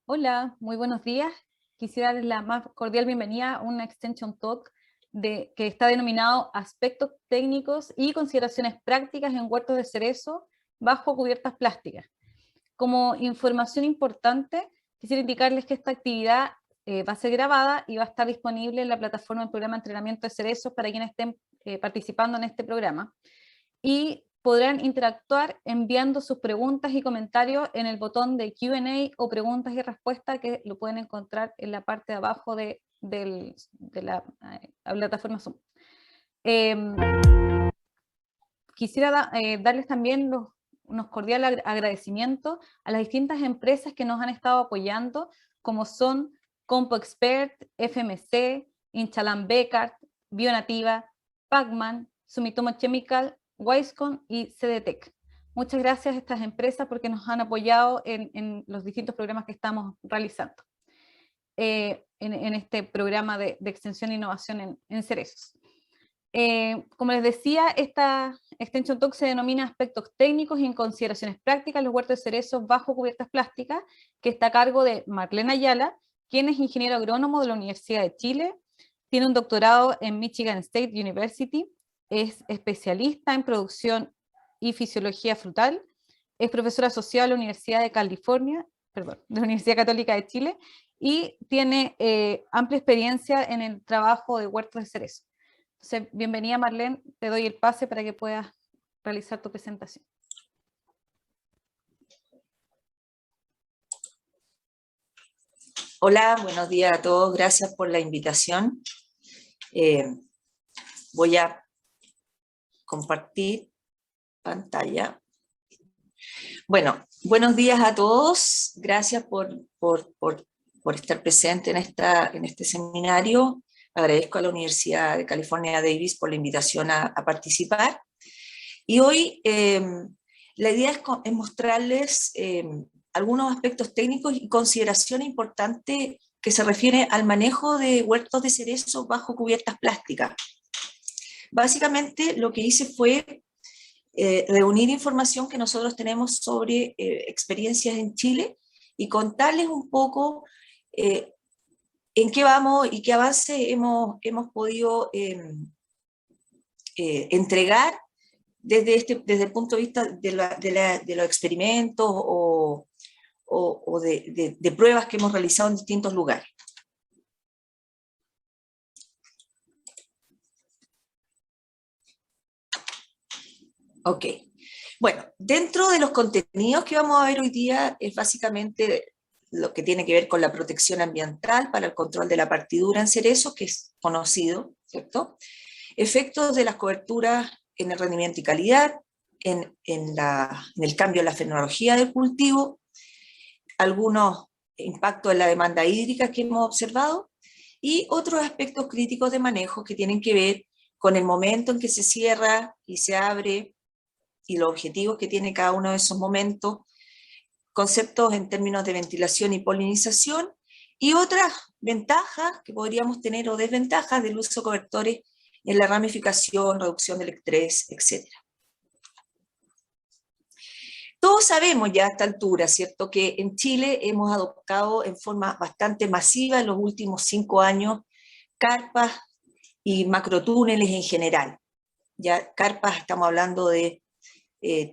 Hola, muy buenos días. Quisiera darles la más cordial bienvenida a una Extension Talk que está denominado Aspectos técnicos y consideraciones prácticas en huertos de cerezo bajo cubiertas plásticas. Como información importante, quisiera indicarles que esta actividad va a ser grabada y va a estar disponible en la plataforma del programa de entrenamiento de cerezos para quienes estén participando en este programa. Y podrán interactuar enviando sus preguntas y comentarios en el botón de Q&A o preguntas y respuestas que lo pueden encontrar en la parte de abajo de la plataforma Zoom. Quisiera darles también unos cordiales agradecimientos a las distintas empresas que nos han estado apoyando, como son CompoExpert, FMC, Inchalan Beckart, Bionativa, Pacman, Sumitomo Chemical, Wisecon y CDTech. Muchas gracias a estas empresas porque nos han apoyado en los distintos programas que estamos realizando en este programa de extensión e innovación en cerezos. Como les decía, esta Extension Talk se denomina Aspectos técnicos y en consideraciones prácticas los huertos de cerezos bajo cubiertas plásticas, que está a cargo de Marlene Ayala, quien es ingeniero agrónomo de la Universidad de Chile, tiene un doctorado en Michigan State University, es especialista en producción y fisiología frutal, es profesor asociado de la Universidad de California, perdón, de la Universidad Católica de Chile, y tiene amplia experiencia en el trabajo de huertos de cerezos. Entonces, bienvenida Marlene, te doy el pase para que puedas realizar tu presentación. Hola, buenos días a todos, gracias por la invitación. Voy a compartir pantalla. Bueno, buenos días a todos, gracias por estar presente en este seminario. Agradezco a la Universidad de California Davis por la invitación a participar. Y hoy la idea es mostrarles algunos aspectos técnicos y consideración importante que se refiere al manejo de huertos de cerezo bajo cubiertas plásticas. Básicamente lo que hice fue reunir información que nosotros tenemos sobre experiencias en Chile y contarles un poco en qué vamos y qué avance hemos podido entregar desde el punto de vista de los experimentos o de pruebas que hemos realizado en distintos lugares. Ok. Bueno, dentro de los contenidos que vamos a ver hoy día es básicamente lo que tiene que ver con la protección ambiental para el control de la partidura en cerezo, que es conocido, ¿cierto? Efectos de las coberturas en el rendimiento y calidad, en el cambio en la fenología del cultivo, algunos impactos en la demanda hídrica que hemos observado, y otros aspectos críticos de manejo que tienen que ver con el momento en que se cierra y se abre, y los objetivos que tiene cada uno de esos momentos, conceptos en términos de ventilación y polinización, y otras ventajas que podríamos tener o desventajas del uso de cobertores en la ramificación, reducción del estrés, etc. Todos sabemos ya a esta altura, ¿cierto?, que en Chile hemos adoptado en forma bastante masiva en los últimos 5 años carpas y macrotúneles en general. Ya carpas, estamos hablando de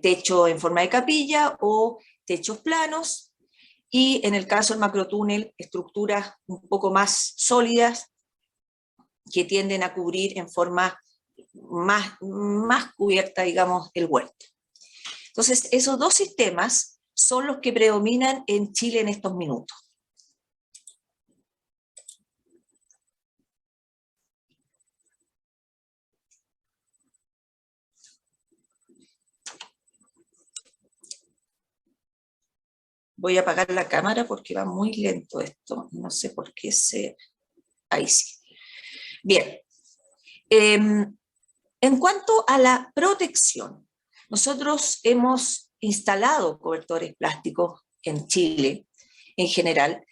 techo en forma de capilla o techos planos, y en el caso del macrotúnel, estructuras un poco más sólidas que tienden a cubrir en forma más cubierta, digamos, el huerto. Entonces, esos dos sistemas son los que predominan en Chile en estos minutos. Voy a apagar la cámara porque va muy lento esto, no sé por qué ahí sí. Bien, en cuanto a la protección, nosotros hemos instalado cobertores plásticos en Chile, en general,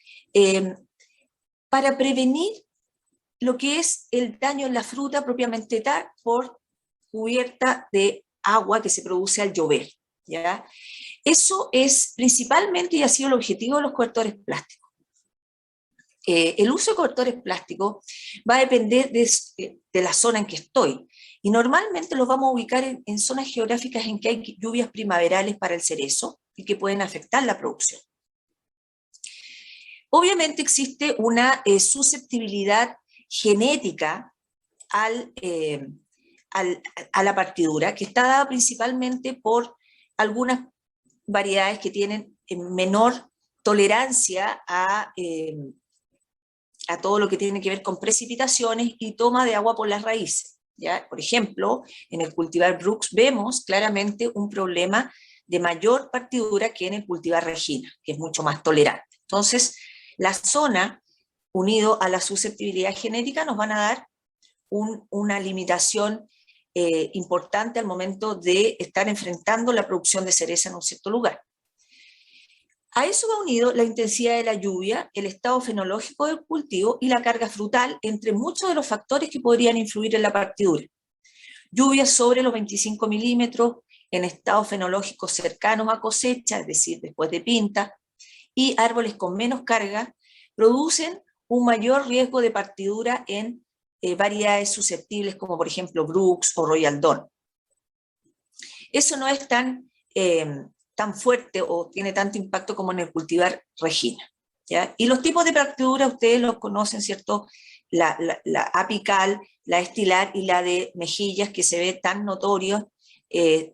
para prevenir lo que es el daño en la fruta propiamente tal por cubierta de agua que se produce al llover, ¿ya? Eso es principalmente y ha sido el objetivo de los cobertores plásticos. el uso de cobertores plásticos va a depender de la zona en que estoy. Y normalmente los vamos a ubicar en zonas geográficas en que hay lluvias primaverales para el cerezo y que pueden afectar la producción. Obviamente existe una susceptibilidad genética a la partidura, que está dada principalmente por algunas variedades que tienen menor tolerancia a todo lo que tiene que ver con precipitaciones y toma de agua por las raíces, ¿ya? Por ejemplo, en el cultivar Brooks vemos claramente un problema de mayor partidura que en el cultivar Regina, que es mucho más tolerante. Entonces, la zona, unido a la susceptibilidad genética, nos van a dar una limitación importante al momento de estar enfrentando la producción de cereza en un cierto lugar. A eso va unido la intensidad de la lluvia, el estado fenológico del cultivo y la carga frutal, entre muchos de los factores que podrían influir en la partidura. Lluvias sobre los 25 milímetros en estados fenológicos cercanos a cosecha, es decir, después de pinta, y árboles con menos carga, producen un mayor riesgo de partidura en variedades susceptibles como por ejemplo Brooks o Royal Dawn. Eso no es tan fuerte o tiene tanto impacto como en el cultivar Regina, ¿ya? Y los tipos de partidura ustedes los conocen, ¿cierto? La apical, la estilar y la de mejillas, que se ve tan notorio,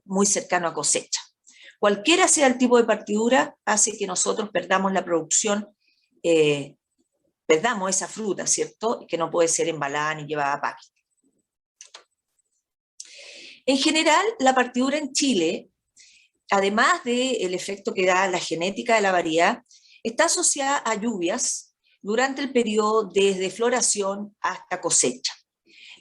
muy cercano a cosecha. Cualquiera sea el tipo de partidura hace que nosotros perdamos la producción, perdamos esa fruta, ¿cierto? Que no puede ser embalada ni llevada a paquete. En general, la partidura en Chile, además del efecto que da la genética de la variedad, está asociada a lluvias durante el periodo desde floración hasta cosecha.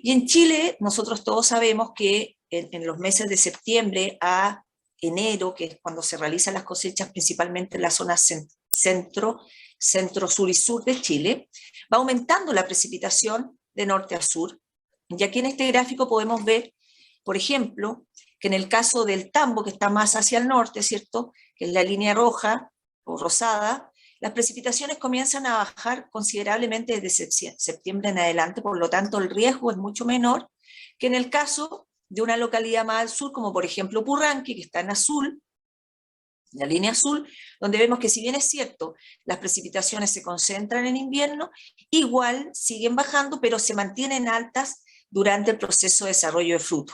Y en Chile, nosotros todos sabemos que en los meses de septiembre a enero, que es cuando se realizan las cosechas, principalmente en la zona centro, sur y sur de Chile, va aumentando la precipitación de norte a sur. Y aquí en este gráfico podemos ver, por ejemplo, que en el caso del Tambo, que está más hacia el norte, ¿cierto?, que es la línea roja o rosada, las precipitaciones comienzan a bajar considerablemente desde septiembre en adelante, por lo tanto el riesgo es mucho menor que en el caso de una localidad más al sur, como por ejemplo Purranque, que está en azul, la línea azul, donde vemos que si bien es cierto, las precipitaciones se concentran en invierno, igual siguen bajando, pero se mantienen altas durante el proceso de desarrollo de fruto.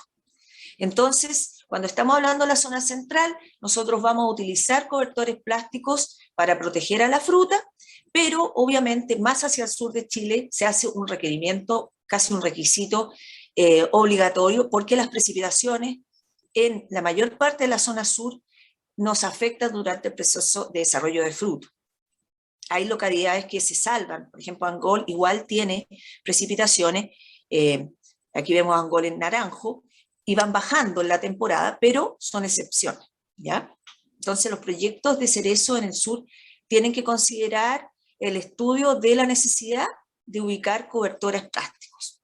Entonces, cuando estamos hablando de la zona central, nosotros vamos a utilizar cobertores plásticos para proteger a la fruta, pero obviamente más hacia el sur de Chile se hace un requerimiento, casi un requisito obligatorio, porque las precipitaciones en la mayor parte de la zona sur nos afectan durante el proceso de desarrollo de fruto. Hay localidades que se salvan, por ejemplo Angol igual tiene precipitaciones, aquí vemos Angol en naranjo, y van bajando en la temporada, pero son excepciones, ¿ya? Entonces los proyectos de cerezo en el sur tienen que considerar el estudio de la necesidad de ubicar cobertores plásticos.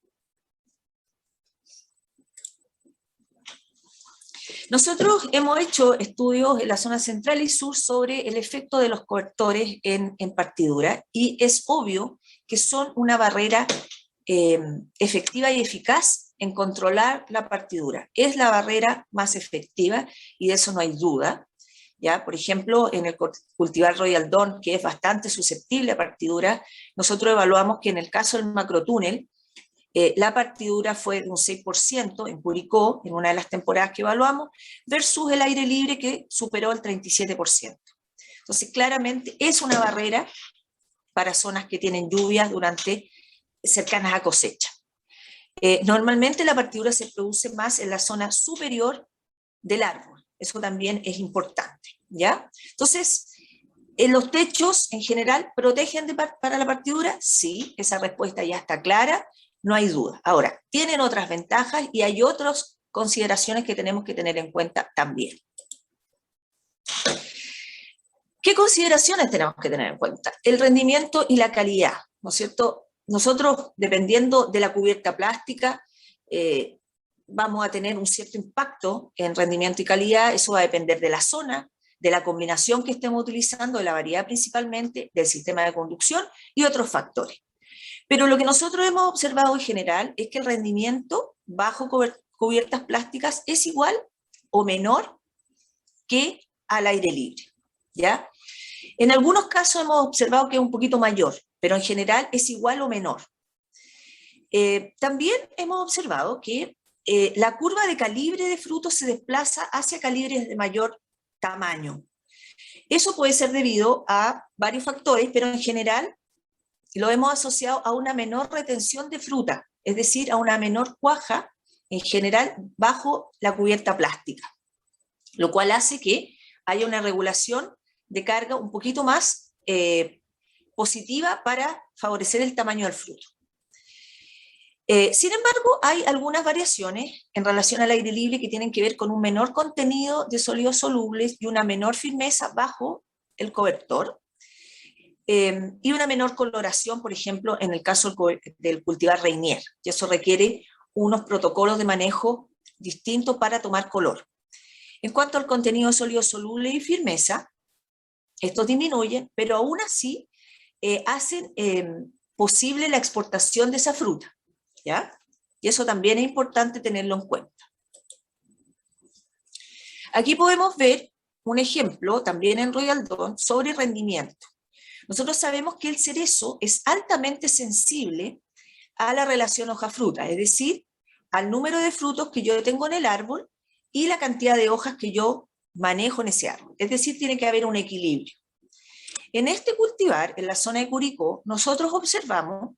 Nosotros hemos hecho estudios en la zona central y sur sobre el efecto de los cobertores en partidura, y es obvio que son una barrera efectiva y eficaz en controlar la partidura. Es la barrera más efectiva y de eso no hay duda, ¿ya? Por ejemplo, en el cultivar Royal Dawn, que es bastante susceptible a partidura, nosotros evaluamos que en el caso del macrotúnel, la partidura fue de un 6% en Curicó, en una de las temporadas que evaluamos, versus el aire libre que superó el 37%. Entonces, claramente es una barrera para zonas que tienen lluvias cercanas a cosecha. Normalmente la partidura se produce más en la zona superior del árbol, eso también es importante, ¿ya? Entonces, ¿los techos en general protegen para la partidura? Sí, esa respuesta ya está clara, no hay duda. Ahora, tienen otras ventajas y hay otras consideraciones que tenemos que tener en cuenta también. ¿Qué consideraciones tenemos que tener en cuenta? El rendimiento y la calidad, ¿no es cierto? Nosotros, dependiendo de la cubierta plástica, vamos a tener un cierto impacto en rendimiento y calidad, eso va a depender de la zona, de la combinación que estemos utilizando, de la variedad principalmente, del sistema de conducción y otros factores. Pero lo que nosotros hemos observado en general es que el rendimiento bajo cubiertas plásticas es igual o menor que al aire libre, ¿ya? En algunos casos hemos observado que es un poquito mayor, pero en general es igual o menor. También hemos observado que la curva de calibre de frutos se desplaza hacia calibres de mayor tamaño. Eso puede ser debido a varios factores, pero en general lo hemos asociado a una menor retención de fruta, es decir, a una menor cuaja en general bajo la cubierta plástica, lo cual hace que haya una regulación de carga un poquito más positiva para favorecer el tamaño del fruto. Sin embargo, hay algunas variaciones en relación al aire libre que tienen que ver con un menor contenido de sólidos solubles y una menor firmeza bajo el cobertor, y una menor coloración, por ejemplo, en el caso del cultivar Reinier, y eso requiere unos protocolos de manejo distintos para tomar color. En cuanto al contenido de sólidos solubles y firmeza, estos disminuyen, pero aún así hacen posible la exportación de esa fruta, ¿ya? Y eso también es importante tenerlo en cuenta. Aquí podemos ver un ejemplo, también en Royal Dawn, sobre rendimiento. Nosotros sabemos que el cerezo es altamente sensible a la relación hoja-fruta, es decir, al número de frutos que yo tengo en el árbol y la cantidad de hojas que yo manejo en ese árbol. Es decir, tiene que haber un equilibrio. En este cultivar, en la zona de Curicó, nosotros observamos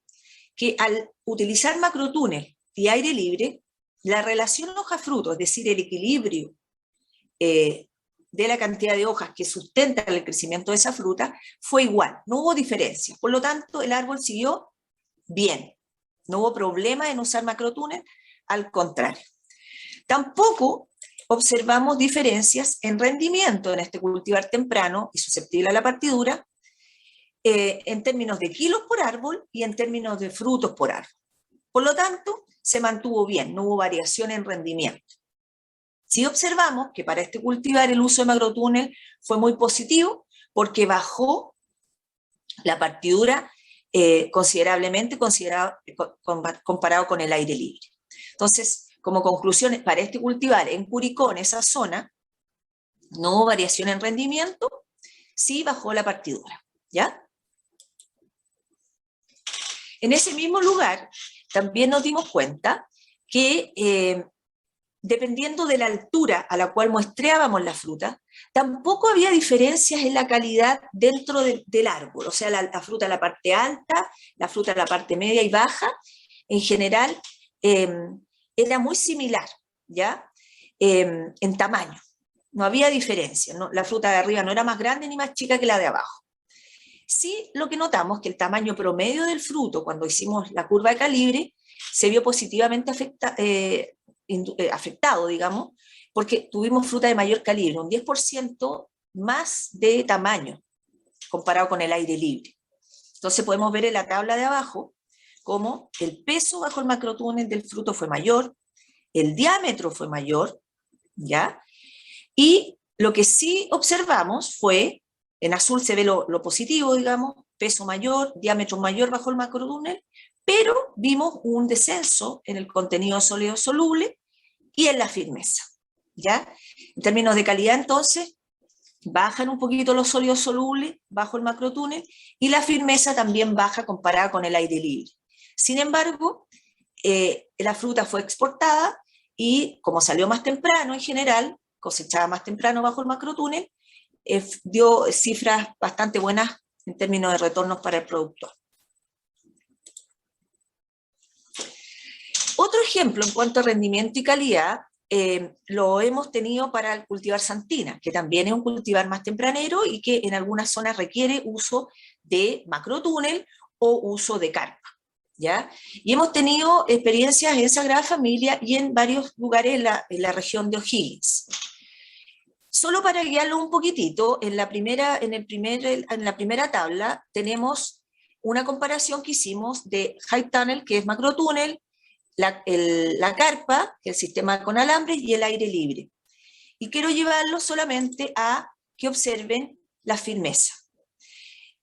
que al utilizar macrotúnel y aire libre, la relación hoja-fruto, es decir, el equilibrio de la cantidad de hojas que sustentan el crecimiento de esa fruta, fue igual, no hubo diferencia. Por lo tanto, el árbol siguió bien. No hubo problema en usar macrotúnel, al contrario. Tampoco observamos diferencias en rendimiento en este cultivar temprano y susceptible a la partidura, en términos de kilos por árbol y en términos de frutos por árbol. Por lo tanto, se mantuvo bien, no hubo variación en rendimiento. Sí observamos que para este cultivar el uso de macrotúnel fue muy positivo porque bajó la partidura considerablemente comparado con el aire libre. Entonces, como conclusión, para este cultivar en Curicó, en esa zona, no hubo variación en rendimiento, sí bajó la partidura, ¿ya? En ese mismo lugar, también nos dimos cuenta que dependiendo de la altura a la cual muestreábamos la fruta, tampoco había diferencias en la calidad dentro del árbol, o sea, la fruta en la parte alta, la fruta en la parte media y baja, en general era muy similar, ¿ya? En tamaño, no había diferencia, ¿no? La fruta de arriba no era más grande ni más chica que la de abajo. Sí, lo que notamos es que el tamaño promedio del fruto, cuando hicimos la curva de calibre, se vio positivamente afectado, digamos, porque tuvimos fruta de mayor calibre, un 10% más de tamaño comparado con el aire libre. Entonces podemos ver en la tabla de abajo cómo el peso bajo el macrotúnel del fruto fue mayor, el diámetro fue mayor, ¿ya? Y lo que sí observamos fue, en azul se ve lo positivo, digamos, peso mayor, diámetro mayor bajo el macrotúnel, pero vimos un descenso en el contenido sólido soluble y en la firmeza, ¿ya? En términos de calidad, entonces, bajan un poquito los sólidos solubles bajo el macrotúnel y la firmeza también baja comparada con el aire libre. Sin embargo, la fruta fue exportada y como salió más temprano en general, cosechada más temprano bajo el macrotúnel, dio cifras bastante buenas en términos de retornos para el productor. Otro ejemplo en cuanto a rendimiento y calidad lo hemos tenido para el cultivar Santina, que también es un cultivar más tempranero y que en algunas zonas requiere uso de macrotúnel o uso de carpa, ¿ya? Y hemos tenido experiencias en Sagrada Familia y en varios lugares en la región de O'Higgins. Solo para guiarlo un poquitito, en la primera tabla tenemos una comparación que hicimos de high tunnel, que es macrotúnel, la carpa, que es el sistema con alambres, y el aire libre. Y quiero llevarlo solamente a que observen la firmeza.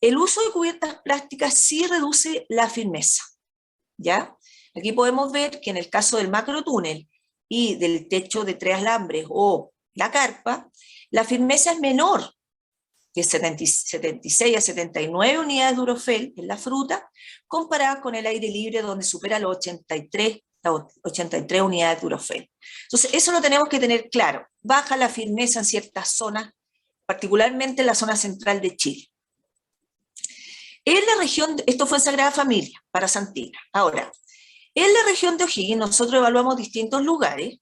El uso de cubiertas plásticas sí reduce la firmeza, ¿ya? Aquí podemos ver que en el caso del macrotúnel y del techo de 3 alambres o la carpa, la firmeza es menor que 76 a 79 unidades de Durofel en la fruta, comparada con el aire libre donde supera los 83 unidades de Durofel. Entonces, eso lo tenemos que tener claro. Baja la firmeza en ciertas zonas, particularmente en la zona central de Chile. En la región, esto fue en Sagrada Familia, para Santina. Ahora, en la región de O'Higgins nosotros evaluamos distintos lugares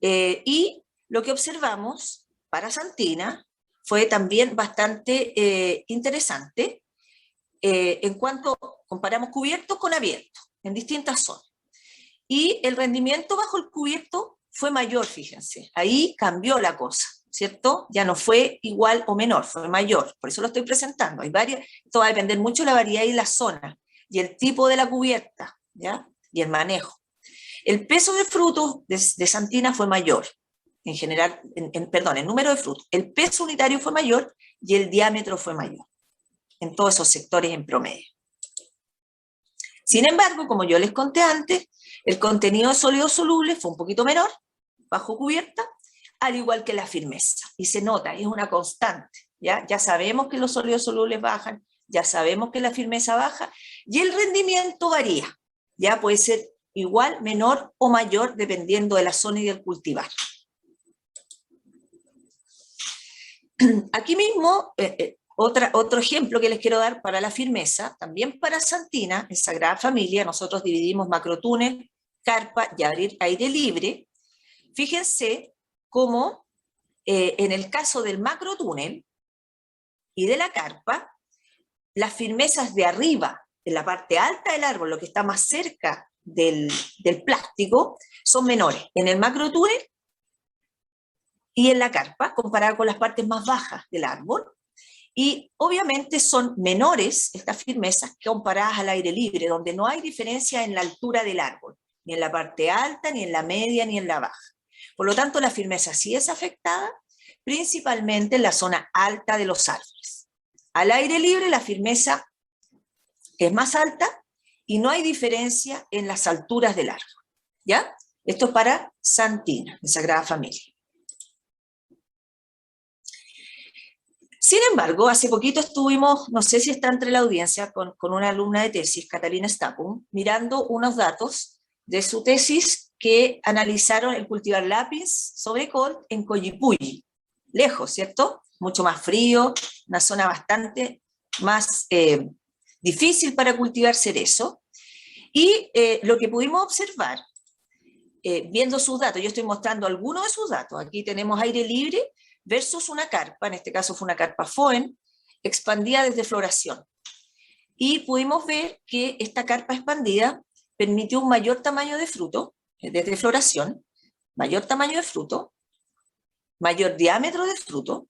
y lo que observamos para Santina fue también bastante interesante en cuanto comparamos cubiertos con abiertos en distintas zonas. Y el rendimiento bajo el cubierto fue mayor, fíjense. Ahí cambió la cosa, ¿cierto? Ya no fue igual o menor, fue mayor. Por eso lo estoy presentando. Hay varias, esto va a depender mucho de la variedad y la zona, y el tipo de la cubierta, ¿ya? Y el manejo. El peso de frutos de Santina fue mayor. En general, perdón, el número de frutos. El peso unitario fue mayor y el diámetro fue mayor. En todos esos sectores en promedio. Sin embargo, como yo les conté antes, el contenido de sólidos solubles fue un poquito menor, bajo cubierta, al igual que la firmeza. Y se nota, es una constante. Ya sabemos que los sólidos solubles bajan, ya sabemos que la firmeza baja, y el rendimiento varía. Ya puede ser igual, menor o mayor, dependiendo de la zona y del cultivar. Aquí mismo, otro ejemplo que les quiero dar para la firmeza, también para Santina, en Sagrada Familia, nosotros dividimos macrotúnel, carpa y aire libre. Fíjense cómo en el caso del macrotúnel y de la carpa, las firmezas de arriba, en la parte alta del árbol, lo que está más cerca del plástico, son menores. En el macrotúnel y en la carpa, comparado con las partes más bajas del árbol, y obviamente son menores estas firmezas comparadas al aire libre, donde no hay diferencia en la altura del árbol, ni en la parte alta, ni en la media, ni en la baja. Por lo tanto, la firmeza sí es afectada, principalmente en la zona alta de los árboles. Al aire libre la firmeza es más alta y no hay diferencia en las alturas del árbol. ¿Ya? Esto es para Santina, en Sagrada Familia. Sin embargo, hace poquito estuvimos, no sé si está entre la audiencia, con una alumna de tesis, Catalina Stapum, mirando unos datos de su tesis que analizaron el cultivar lápiz sobre col en Collipulli, lejos, ¿cierto? Mucho más frío, una zona bastante más difícil para cultivar cerezo. Y lo que pudimos observar, viendo sus datos, yo estoy mostrando algunos de sus datos, aquí tenemos aire libre, versus una carpa, en este caso fue una carpa Foen, expandida desde floración. Y pudimos ver que esta carpa expandida permitió un mayor tamaño de fruto, desde floración, mayor tamaño de fruto, mayor diámetro de fruto,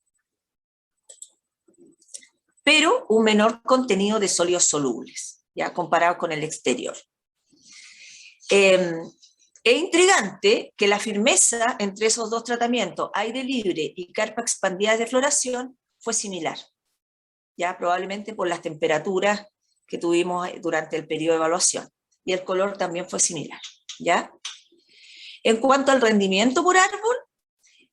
pero un menor contenido de sólidos solubles, ya comparado con el exterior. Es intrigante que la firmeza entre esos dos tratamientos, aire libre y carpa expandida de floración, fue similar, ya probablemente por las temperaturas que tuvimos durante el periodo de evaluación, y el color también fue similar, ¿ya? En cuanto al rendimiento por árbol,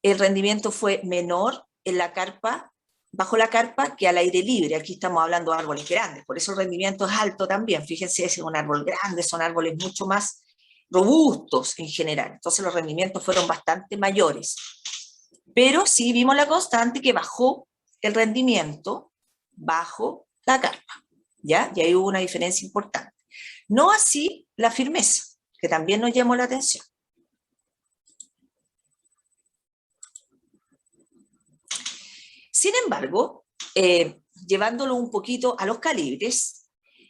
el rendimiento fue menor en la carpa, bajo la carpa, que al aire libre. Aquí estamos hablando de árboles grandes, por eso el rendimiento es alto también. Fíjense, es un árbol grande, son árboles mucho más robustos en general, entonces los rendimientos fueron bastante mayores. Pero sí vimos la constante que bajó el rendimiento bajo la carpa, ¿ya? Y ahí hubo una diferencia importante. No así la firmeza, que también nos llamó la atención. Sin embargo, llevándolo un poquito a los calibres,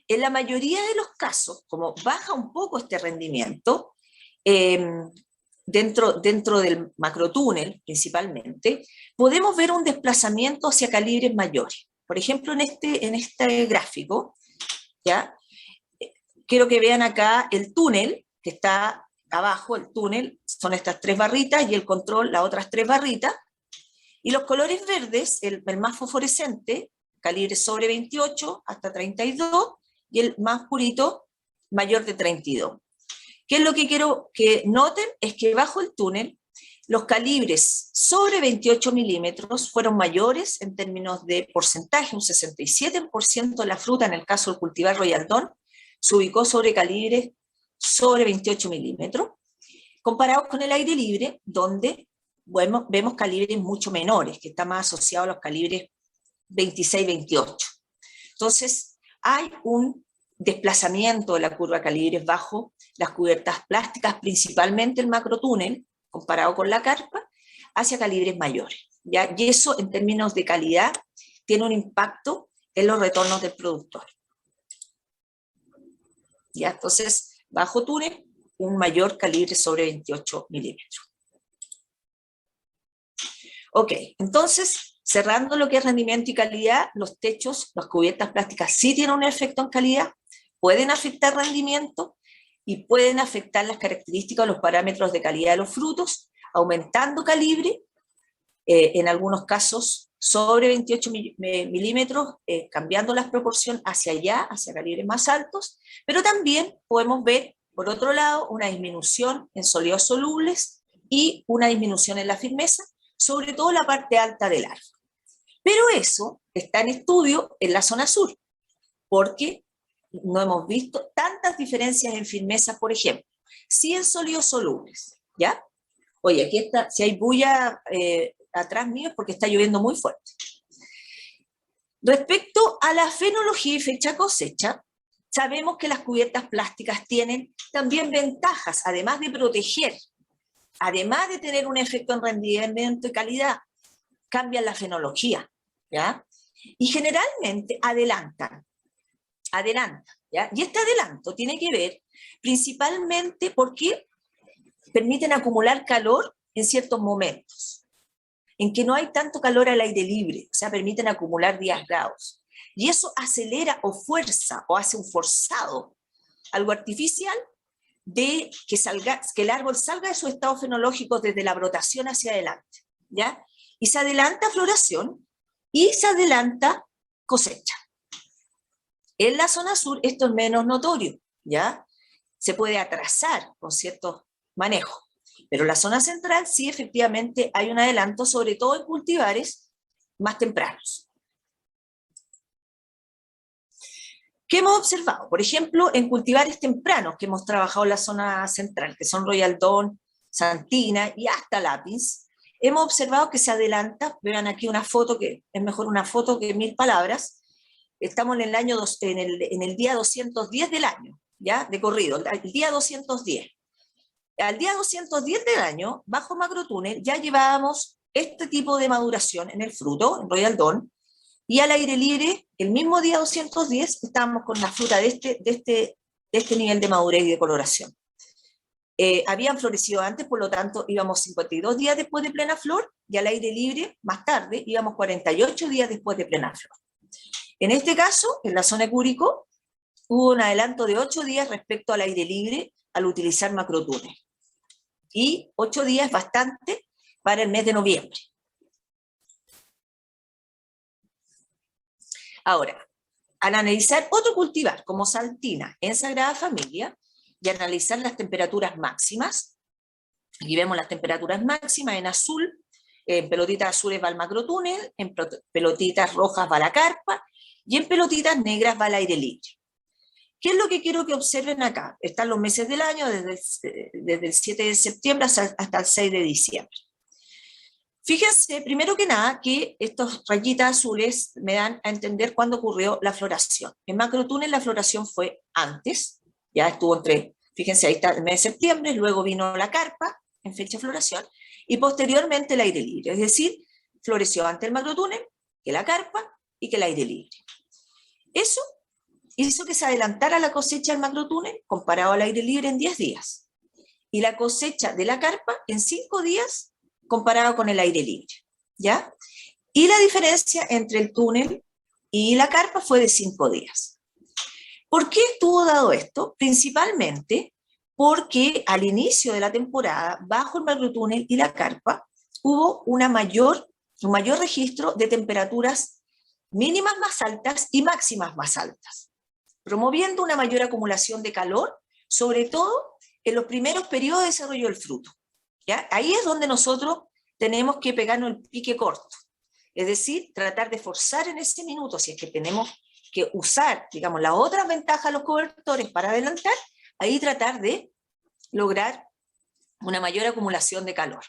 en la mayoría de los casos, como baja un poco este rendimiento, dentro del macrotúnel principalmente, podemos ver un desplazamiento hacia calibres mayores. Por ejemplo, en este gráfico, ¿ya? Quiero que vean acá el túnel, que está abajo, el túnel, son estas 3 barritas, y el control, las otras 3 barritas, Y los colores verdes, el más fosforescente, calibre sobre 28 hasta 32, y el más purito, mayor de 32. ¿Qué es lo que quiero que noten? Es que bajo el túnel, los calibres sobre 28 milímetros fueron mayores en términos de porcentaje, un 67% de la fruta, en el caso del cultivar Royal Dawn, se ubicó sobre calibres sobre 28 milímetros, comparados con el aire libre, donde vemos calibres mucho menores, que está más asociado a los calibres 26-28. Entonces, hay un desplazamiento de la curva de calibres bajo las cubiertas plásticas, principalmente el macrotúnel, comparado con la carpa, hacia calibres mayores, ¿ya? Y eso, en términos de calidad, tiene un impacto en los retornos del productor. ¿Ya? Entonces, bajo túnel, un mayor calibre sobre 28 milímetros. Ok, entonces, cerrando lo que es rendimiento y calidad, los techos, las cubiertas plásticas sí tienen un efecto en calidad, pueden afectar rendimiento y pueden afectar las características o los parámetros de calidad de los frutos, aumentando calibre, en algunos casos sobre 28 milímetros, cambiando las proporciones hacia allá, hacia calibres más altos, pero también podemos ver, por otro lado, una disminución en sólidos solubles y una disminución en la firmeza, sobre todo en la parte alta del árbol. Pero eso está en estudio en la zona sur, porque no hemos visto tantas diferencias en firmeza, por ejemplo, sí en sólidos solubles, ¿ya? Oye, aquí está, si hay bulla atrás mío es porque está lloviendo muy fuerte. Respecto a la fenología y fecha cosecha, sabemos que las cubiertas plásticas tienen también ventajas, además de proteger, además de tener un efecto en rendimiento y calidad, cambian la fenología, ¿ya? Y generalmente adelantan, ¿ya? Y este adelanto tiene que ver principalmente porque permiten acumular calor en ciertos momentos, en que no hay tanto calor al aire libre, o sea, permiten acumular 10 grados. Y eso acelera o fuerza, o hace un forzado, algo artificial, de que el árbol salga de su estado fenológico desde la brotación hacia adelante, ¿ya? Y se adelanta floración y se adelanta cosecha. En la zona sur esto es menos notorio, ¿ya? Se puede atrasar con ciertos manejos, pero en la zona central sí efectivamente hay un adelanto, sobre todo en cultivares más tempranos. ¿Qué hemos observado? Por ejemplo, en cultivares tempranos que hemos trabajado en la zona central, que son Royal Dawn, Santina y hasta Lápiz, hemos observado que se adelanta. Vean aquí una foto, que es mejor una foto que 1000 palabras. Estamos en el día 210 del año, ¿ya? De corrido, el día 210. Al día 210 del año, bajo macrotúnel, ya llevábamos este tipo de maduración en el fruto, en Royal Dawn, y al aire libre, el mismo día 210, estábamos con la fruta de este nivel de madurez y de coloración. Habían florecido antes, por lo tanto íbamos 52 días después de plena flor, y al aire libre, más tarde, íbamos 48 días después de plena flor. En este caso, en la zona de Curicó, hubo un adelanto de 8 días respecto al aire libre al utilizar macrotúnel. Y 8 días es bastante para el mes de noviembre. Ahora, al analizar otro cultivar como Santina en Sagrada Familia y analizar las temperaturas máximas, aquí vemos las temperaturas máximas en azul, en pelotitas azules va el macrotúnel, en pelotitas rojas va la carpa y en pelotitas negras va el aire libre. ¿Qué es lo que quiero que observen acá? Están los meses del año, desde el 7 de septiembre hasta el 6 de diciembre. Fíjense, primero que nada, que estas rayitas azules me dan a entender cuándo ocurrió la floración. En macrotúnel la floración fue antes, ya estuvo fíjense, ahí está el mes de septiembre, luego vino la carpa en fecha de floración, y posteriormente el aire libre, es decir, floreció antes el macrotúnel que la carpa y que el aire libre. Eso hizo que se adelantara la cosecha del macrotúnel comparado al aire libre en 10 días, y la cosecha de la carpa en 5 días comparado con el aire libre, ¿ya? Y la diferencia entre el túnel y la carpa fue de 5 días. ¿Por qué estuvo dado esto? Principalmente porque al inicio de la temporada, bajo el macrotúnel y la carpa, hubo una mayor un mayor registro de temperaturas mínimas más altas y máximas más altas, promoviendo una mayor acumulación de calor, sobre todo en los primeros periodos de desarrollo del fruto. ¿Ya? Ahí es donde nosotros tenemos que pegarnos el pique corto, es decir, tratar de forzar en ese minuto, si es que tenemos que usar, digamos, la otra ventaja de los cobertores para adelantar, ahí tratar de lograr una mayor acumulación de calor.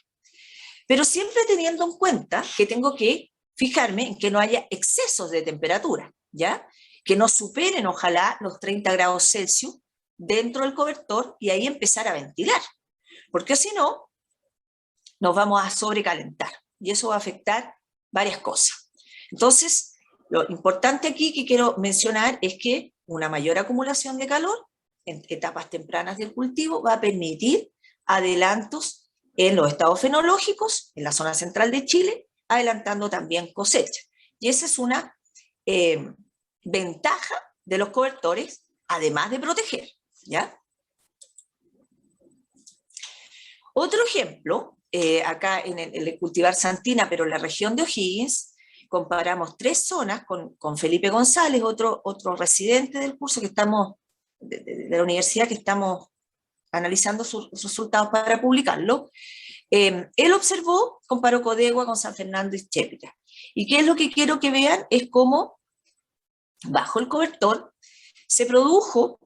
Pero siempre teniendo en cuenta que tengo que fijarme en que no haya excesos de temperatura, ¿ya? Que no superen, ojalá, los 30 grados Celsius dentro del cobertor y ahí empezar a ventilar, porque si no, nos vamos a sobrecalentar y eso va a afectar varias cosas. Entonces, lo importante aquí que quiero mencionar es que una mayor acumulación de calor en etapas tempranas del cultivo va a permitir adelantos en los estados fenológicos, en la zona central de Chile, adelantando también cosecha. Y esa es una ventaja de los cobertores, además de proteger, ¿ya? Otro ejemplo, acá en el cultivar Santina, pero en la región de O'Higgins, comparamos 3 zonas con Felipe González, otro residente del curso que estamos, de la universidad, que estamos analizando sus resultados para publicarlo. Él observó, comparó Codegua con San Fernando y Chépita. ¿Y qué es lo que quiero que vean? Es cómo bajo el cobertor se produjo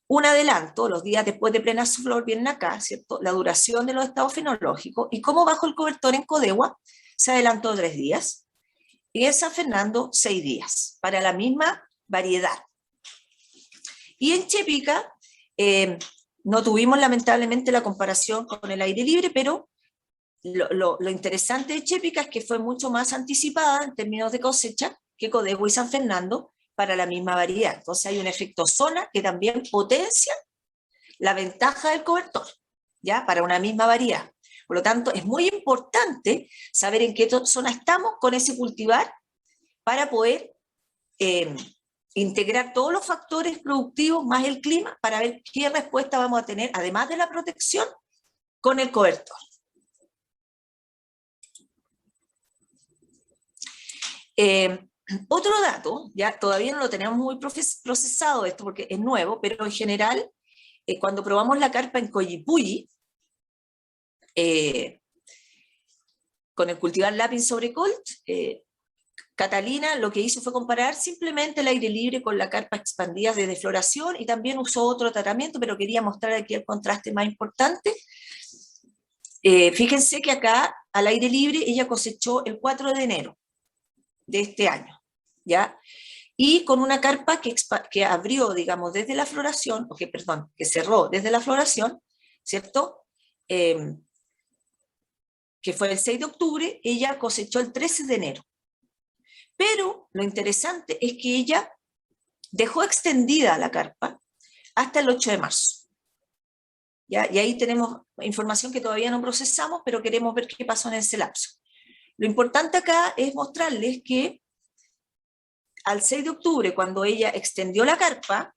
un adelanto, los días después de plena flor vienen acá, ¿cierto? La duración de los estados fenológicos, y cómo bajo el cobertor en Codegua se adelantó 3 días, y en San Fernando 6 días, para la misma variedad. Y en Chepica no tuvimos lamentablemente la comparación con el aire libre, pero lo interesante de Chepica es que fue mucho más anticipada en términos de cosecha que Codegua y San Fernando para la misma variedad. Entonces hay un efecto zona que también potencia la ventaja del cobertor, ¿ya? Para una misma variedad. Por lo tanto, es muy importante saber en qué zona estamos con ese cultivar para poder integrar todos los factores productivos más el clima para ver qué respuesta vamos a tener, además de la protección, con el cobertor. Otro dato, ya todavía no lo tenemos muy procesado esto porque es nuevo, pero en general, cuando probamos la carpa en Collipulli, con el cultivar lápiz sobre colt, Catalina lo que hizo fue comparar simplemente el aire libre con la carpa expandida de defloración y también usó otro tratamiento, pero quería mostrar aquí el contraste más importante. Fíjense que acá, al aire libre, ella cosechó el 4 de enero de este año, ¿ya? Y con una carpa que abrió, digamos, desde la floración, que cerró desde la floración, ¿cierto? Que fue el 6 de octubre, ella cosechó el 13 de enero. Pero lo interesante es que ella dejó extendida la carpa hasta el 8 de marzo. ¿Ya? Y ahí tenemos información que todavía no procesamos, pero queremos ver qué pasó en ese lapso. Lo importante acá es mostrarles que al 6 de octubre, cuando ella extendió la carpa,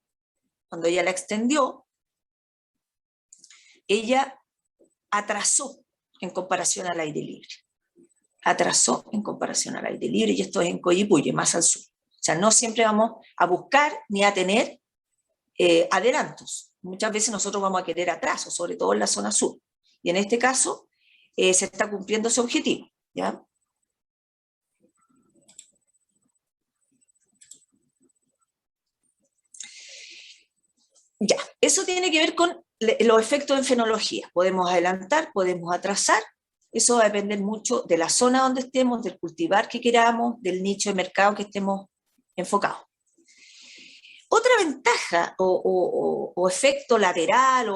cuando ella la extendió, ella atrasó en comparación al aire libre. Atrasó en comparación al aire libre, y esto es en Collipulli, más al sur. O sea, no siempre vamos a buscar ni a tener adelantos. Muchas veces nosotros vamos a querer atrasos, sobre todo en la zona sur. Y en este caso se está cumpliendo ese objetivo, ¿ya? Ya, eso tiene que ver con los efectos en fenología. Podemos adelantar, podemos atrasar. Eso va a depender mucho de la zona donde estemos, del cultivar que queramos, del nicho de mercado que estemos enfocados. Otra ventaja o efecto lateral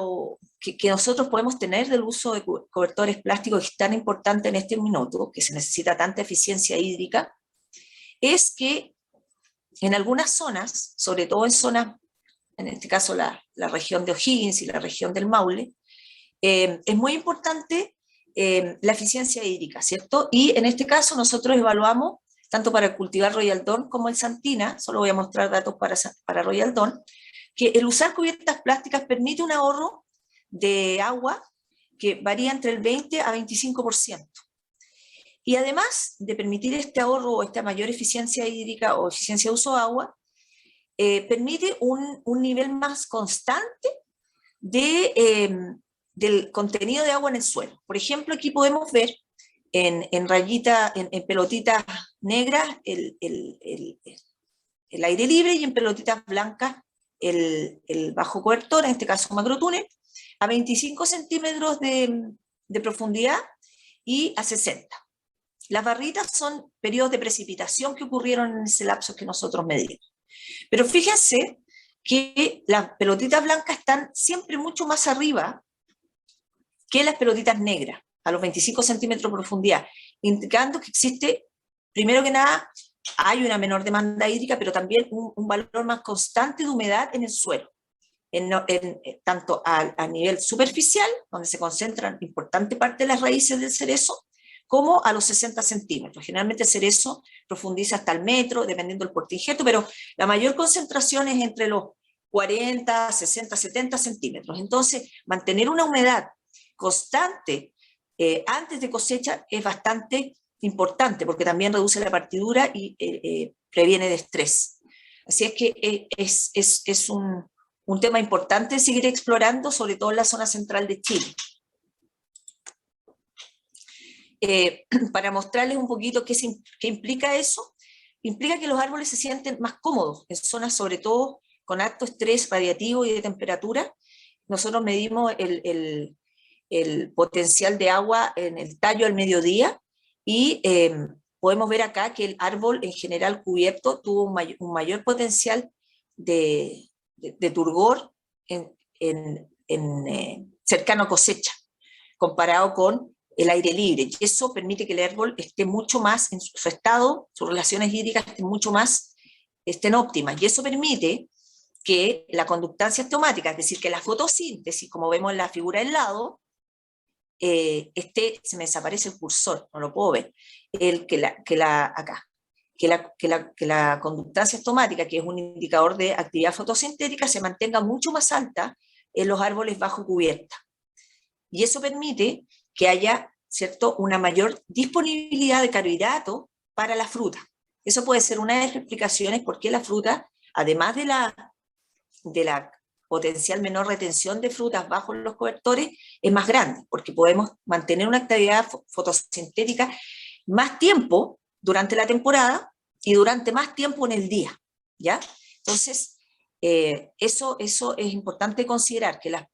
que nosotros podemos tener del uso de cobertores plásticos, que es tan importante en este minuto, que se necesita tanta eficiencia hídrica, es que en algunas zonas, sobre todo en zonas, en este caso la región de O'Higgins y la región del Maule, es muy importante la eficiencia hídrica, ¿cierto? Y en este caso nosotros evaluamos, tanto para el cultivar Royal Dawn como el Santina, solo voy a mostrar datos para Royal Dawn, que el usar cubiertas plásticas permite un ahorro de agua que varía entre el 20 a 25%. Y además de permitir este ahorro o esta mayor eficiencia hídrica o eficiencia de uso de agua, permite un nivel más constante del contenido de agua en el suelo. Por ejemplo, aquí podemos ver en pelotitas negras el aire libre y en pelotitas blancas el bajo cobertor, en este caso macrotúnel, a 25 centímetros de profundidad y a 60. Las barritas son periodos de precipitación que ocurrieron en ese lapso que nosotros medimos. Pero fíjense que las pelotitas blancas están siempre mucho más arriba que las pelotitas negras, a los 25 centímetros de profundidad, indicando que existe, primero que nada, hay una menor demanda hídrica, pero también un valor más constante de humedad en el suelo, tanto a nivel superficial, donde se concentran importante parte de las raíces del cerezo, como a los 60 centímetros. Generalmente el cerezo profundiza hasta el metro, dependiendo del porte injerto, pero la mayor concentración es entre los 40, 60, 70 centímetros. Entonces, mantener una humedad constante antes de cosecha es bastante importante, porque también reduce la partidura y previene de estrés. Así es que es un tema importante seguir explorando, sobre todo en la zona central de Chile. Para mostrarles un poquito qué implica eso, implica que los árboles se sienten más cómodos en zonas sobre todo con alto estrés radiativo y de temperatura. Nosotros medimos el potencial de agua en el tallo al mediodía y podemos ver acá que el árbol en general cubierto tuvo un mayor potencial de turgor cercano a cosecha, comparado con el aire libre, y eso permite que el árbol esté mucho más en su estado, sus relaciones hídricas estén óptimas, y eso permite que la conductancia estomática, es decir, que la fotosíntesis, como vemos en la figura del lado, se me desaparece el cursor, no lo puedo ver, que la conductancia estomática, que es un indicador de actividad fotosintética, se mantenga mucho más alta en los árboles bajo cubierta. Y eso permite que haya, ¿cierto?, una mayor disponibilidad de carbohidratos para la fruta. Eso puede ser una de las explicaciones por qué la fruta, además de la potencial menor retención de frutas bajo los cobertores, es más grande, porque podemos mantener una actividad fotosintética más tiempo durante la temporada y durante más tiempo en el día, ¿ya? Entonces, eso es importante considerar, que las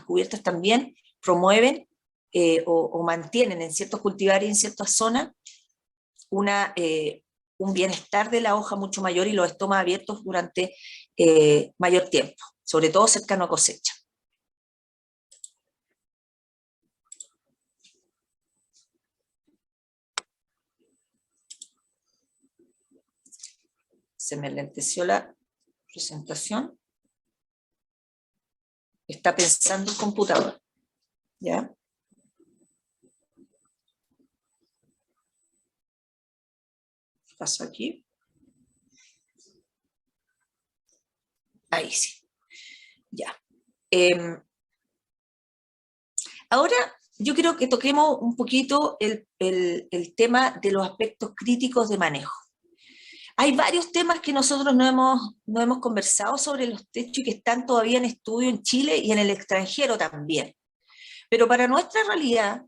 cubiertas también promueven o mantienen en ciertos cultivares y en ciertas zonas un bienestar de la hoja mucho mayor y los estomas abiertos durante mayor tiempo, sobre todo cercano a cosecha. Se me lenteció la presentación. Está pensando el computador, ¿ya? ¿Qué pasó aquí? Ahí sí. Ya. Ahora yo creo que toquemos un poquito el tema de los aspectos críticos de manejo. Hay varios temas que nosotros no hemos conversado sobre los techos y que están todavía en estudio en Chile y en el extranjero también. Pero para nuestra realidad,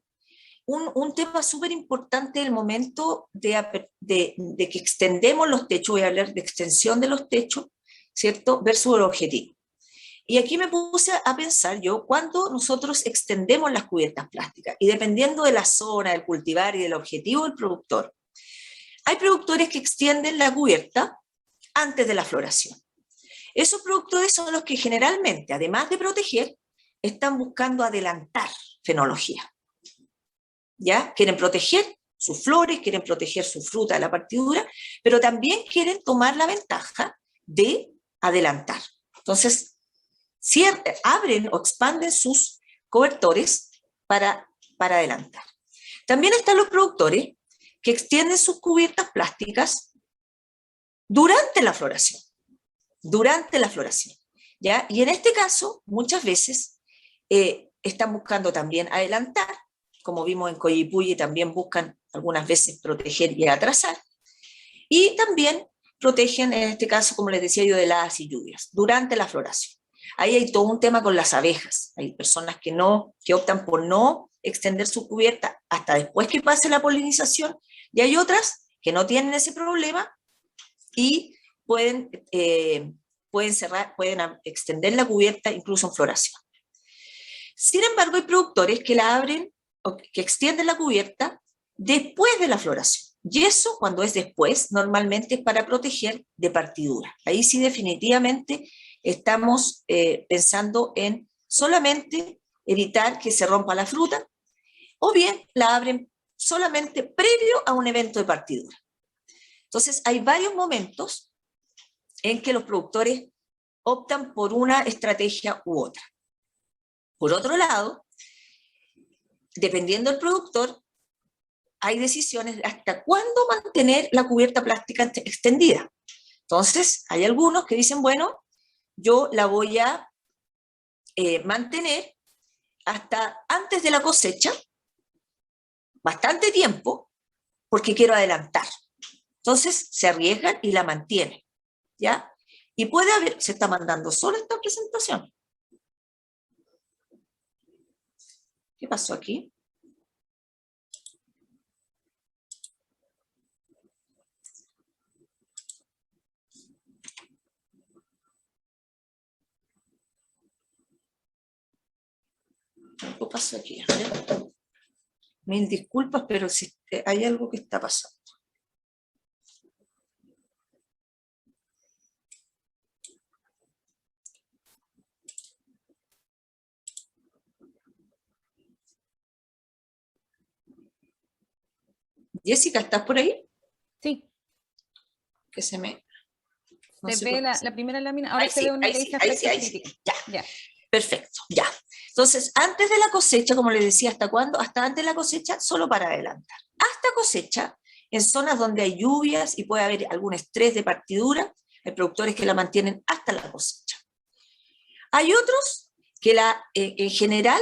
un tema súper importante en el momento de que extendemos los techos, voy a hablar de extensión de los techos, ¿cierto?, versus el objetivo. Y aquí me puse a pensar yo, cuando nosotros extendemos las cubiertas plásticas, y dependiendo de la zona, del cultivar y del objetivo del productor, hay productores que extienden la cubierta antes de la floración. Esos productores son los que generalmente, además de proteger, están buscando adelantar fenología. ¿Ya? Quieren proteger sus flores, quieren proteger su fruta de la partidura, pero también quieren tomar la ventaja de adelantar. Entonces, abren o expanden sus cobertores para adelantar. También están los productores que extienden sus cubiertas plásticas durante la floración. ¿Ya? Y en este caso, muchas veces están buscando también adelantar, como vimos en Coyipulli, también buscan algunas veces proteger y atrasar, y también protegen, en este caso, como les decía yo, de heladas y lluvias, durante la floración. Ahí hay todo un tema con las abejas. Hay personas que optan por no extender su cubierta hasta después que pase la polinización, y hay otras que no tienen ese problema y pueden extender la cubierta incluso en floración. Sin embargo, hay productores que la abren o que extienden la cubierta después de la floración. Y eso, cuando es después, normalmente es para proteger de partidura. Ahí sí definitivamente estamos pensando en solamente evitar que se rompa la fruta, o bien la abren solamente previo a un evento de partidura. Entonces, hay varios momentos en que los productores optan por una estrategia u otra. Por otro lado, dependiendo del productor, hay decisiones de hasta cuándo mantener la cubierta plástica extendida. Entonces, hay algunos que dicen, bueno, yo la voy a mantener hasta antes de la cosecha, bastante tiempo, porque quiero adelantar. Entonces, se arriesgan y la mantienen, ¿ya? Y puede haber, se está mandando solo esta presentación. ¿Qué pasó aquí? ¿Qué pasó aquí? Mil disculpas, pero si hay algo que está pasando. Jessica, ¿estás por ahí? Sí. Que se me... No se ve la primera lámina, ahora se ve una que dice aspectos críticos. Ya. Perfecto, ya. Entonces, antes de la cosecha, como les decía, ¿hasta cuándo? Hasta antes de la cosecha, solo para adelantar. Hasta cosecha, en zonas donde hay lluvias y puede haber algún estrés de partidura, hay productores que la mantienen hasta la cosecha. Hay otros que en general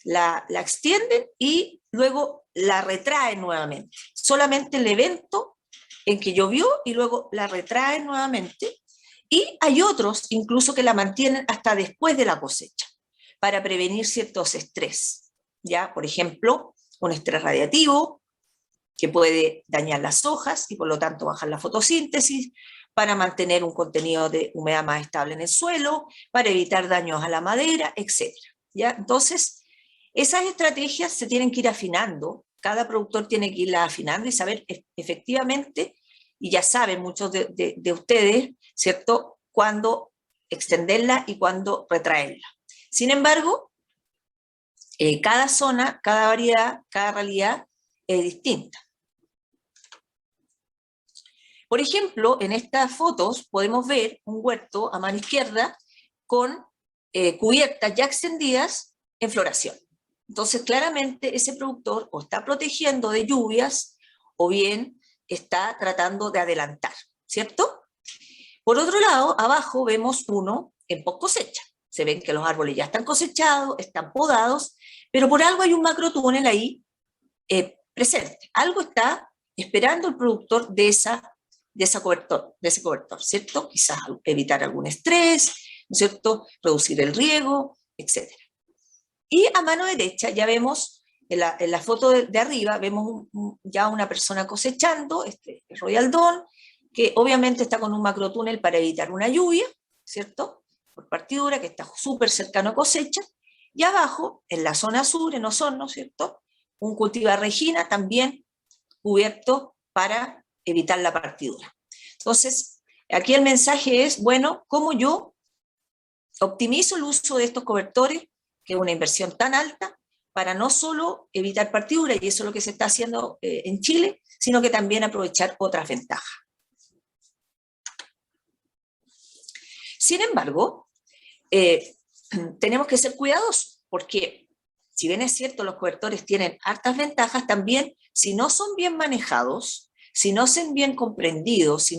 la extienden y luego la retraen nuevamente. Solamente el evento en que llovió y luego la retraen nuevamente. Y hay otros incluso que la mantienen hasta después de la cosecha, para prevenir ciertos estrés. ¿Ya? Por ejemplo, un estrés radiativo que puede dañar las hojas y por lo tanto bajar la fotosíntesis, para mantener un contenido de humedad más estable en el suelo, para evitar daños a la madera, etc. ¿Ya? Entonces, esas estrategias se tienen que ir afinando, cada productor tiene que irlas afinando y saber efectivamente, y ya saben muchos de ustedes, ¿cierto?, cuándo extenderla y cuándo retraerla. Sin embargo, cada zona, cada variedad, cada realidad es distinta. Por ejemplo, en estas fotos podemos ver un huerto a mano izquierda con cubiertas ya extendidas en floración. Entonces, claramente ese productor o está protegiendo de lluvias o bien está tratando de adelantar, ¿cierto? Por otro lado, abajo vemos uno en post cosecha. Se ven que los árboles ya están cosechados, están podados, pero por algo hay un macrotúnel ahí presente. Algo está esperando el productor de ese cobertor, ¿cierto? Quizás evitar algún estrés, ¿cierto? Reducir el riego, etc. Y a mano derecha ya vemos, en la foto de arriba, vemos ya una persona cosechando, este Royal Dawn, que obviamente está con un macrotúnel para evitar una lluvia, ¿cierto? Por partidura, que está súper cercano a cosecha. Y abajo, en la zona sur, en Osorno, ¿cierto? Un cultivar Regina también cubierto para evitar la partidura. Entonces, aquí el mensaje es, bueno, ¿cómo yo optimizo el uso de estos cobertores, que es una inversión tan alta, para no solo evitar partidura, y eso es lo que se está haciendo en Chile, sino que también aprovechar otras ventajas? Sin embargo, tenemos que ser cuidadosos, porque si bien es cierto, los cobertores tienen hartas ventajas, también si no son bien manejados, si no son bien comprendidos,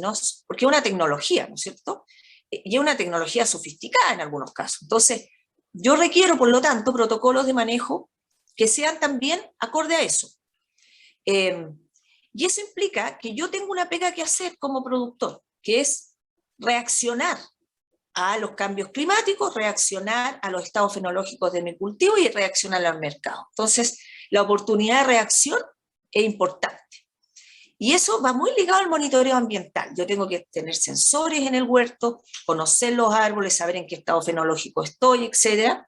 porque es una tecnología, ¿no es cierto? Y es una tecnología sofisticada en algunos casos. Entonces, yo requiero, por lo tanto, protocolos de manejo que sean también acorde a eso. Y eso implica que yo tengo una pega que hacer como productor, que es reaccionar a los cambios climáticos, reaccionar a los estados fenológicos de mi cultivo y reaccionar al mercado. Entonces, la oportunidad de reacción es importante. Y eso va muy ligado al monitoreo ambiental. Yo tengo que tener sensores en el huerto, conocer los árboles, saber en qué estado fenológico estoy, etcétera,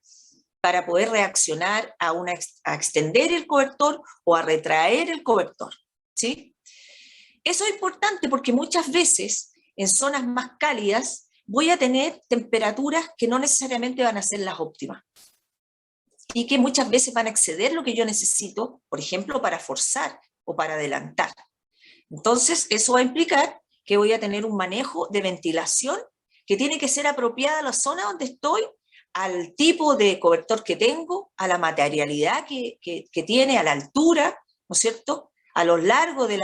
para poder reaccionar a extender el cobertor o a retraer el cobertor, ¿sí? Eso es importante porque muchas veces en zonas más cálidas voy a tener temperaturas que no necesariamente van a ser las óptimas y que muchas veces van a exceder lo que yo necesito, por ejemplo, para forzar o para adelantar. Entonces, eso va a implicar que voy a tener un manejo de ventilación que tiene que ser apropiada a la zona donde estoy, al tipo de cobertor que tengo, a la materialidad que tiene, a la altura, ¿no es cierto?, a lo largo de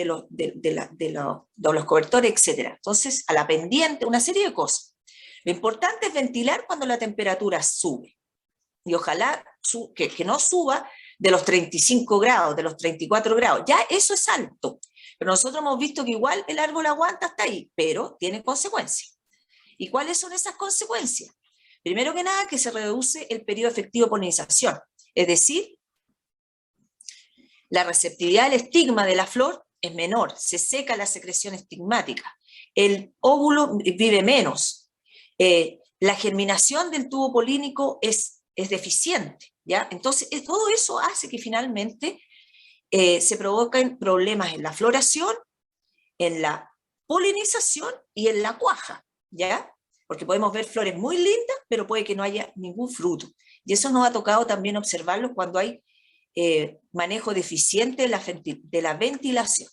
los cobertores, etc. Entonces, a la pendiente, una serie de cosas. Lo importante es ventilar cuando la temperatura sube. Y ojalá que no suba de los 35 grados, de los 34 grados. Ya eso es alto. Pero nosotros hemos visto que igual el árbol aguanta hasta ahí, pero tiene consecuencias. ¿Y cuáles son esas consecuencias? Primero que nada, que se reduce el periodo efectivo de polinización. Es decir, la receptividad del estigma de la flor es menor, se seca la secreción estigmática, el óvulo vive menos, la germinación del tubo polínico es deficiente, ¿ya? Entonces, todo eso hace que finalmente se provoquen problemas en la floración, en la polinización y en la cuaja, ¿ya? Porque podemos ver flores muy lindas, pero puede que no haya ningún fruto. Y eso nos ha tocado también observarlo cuando hay manejo deficiente de la ventilación.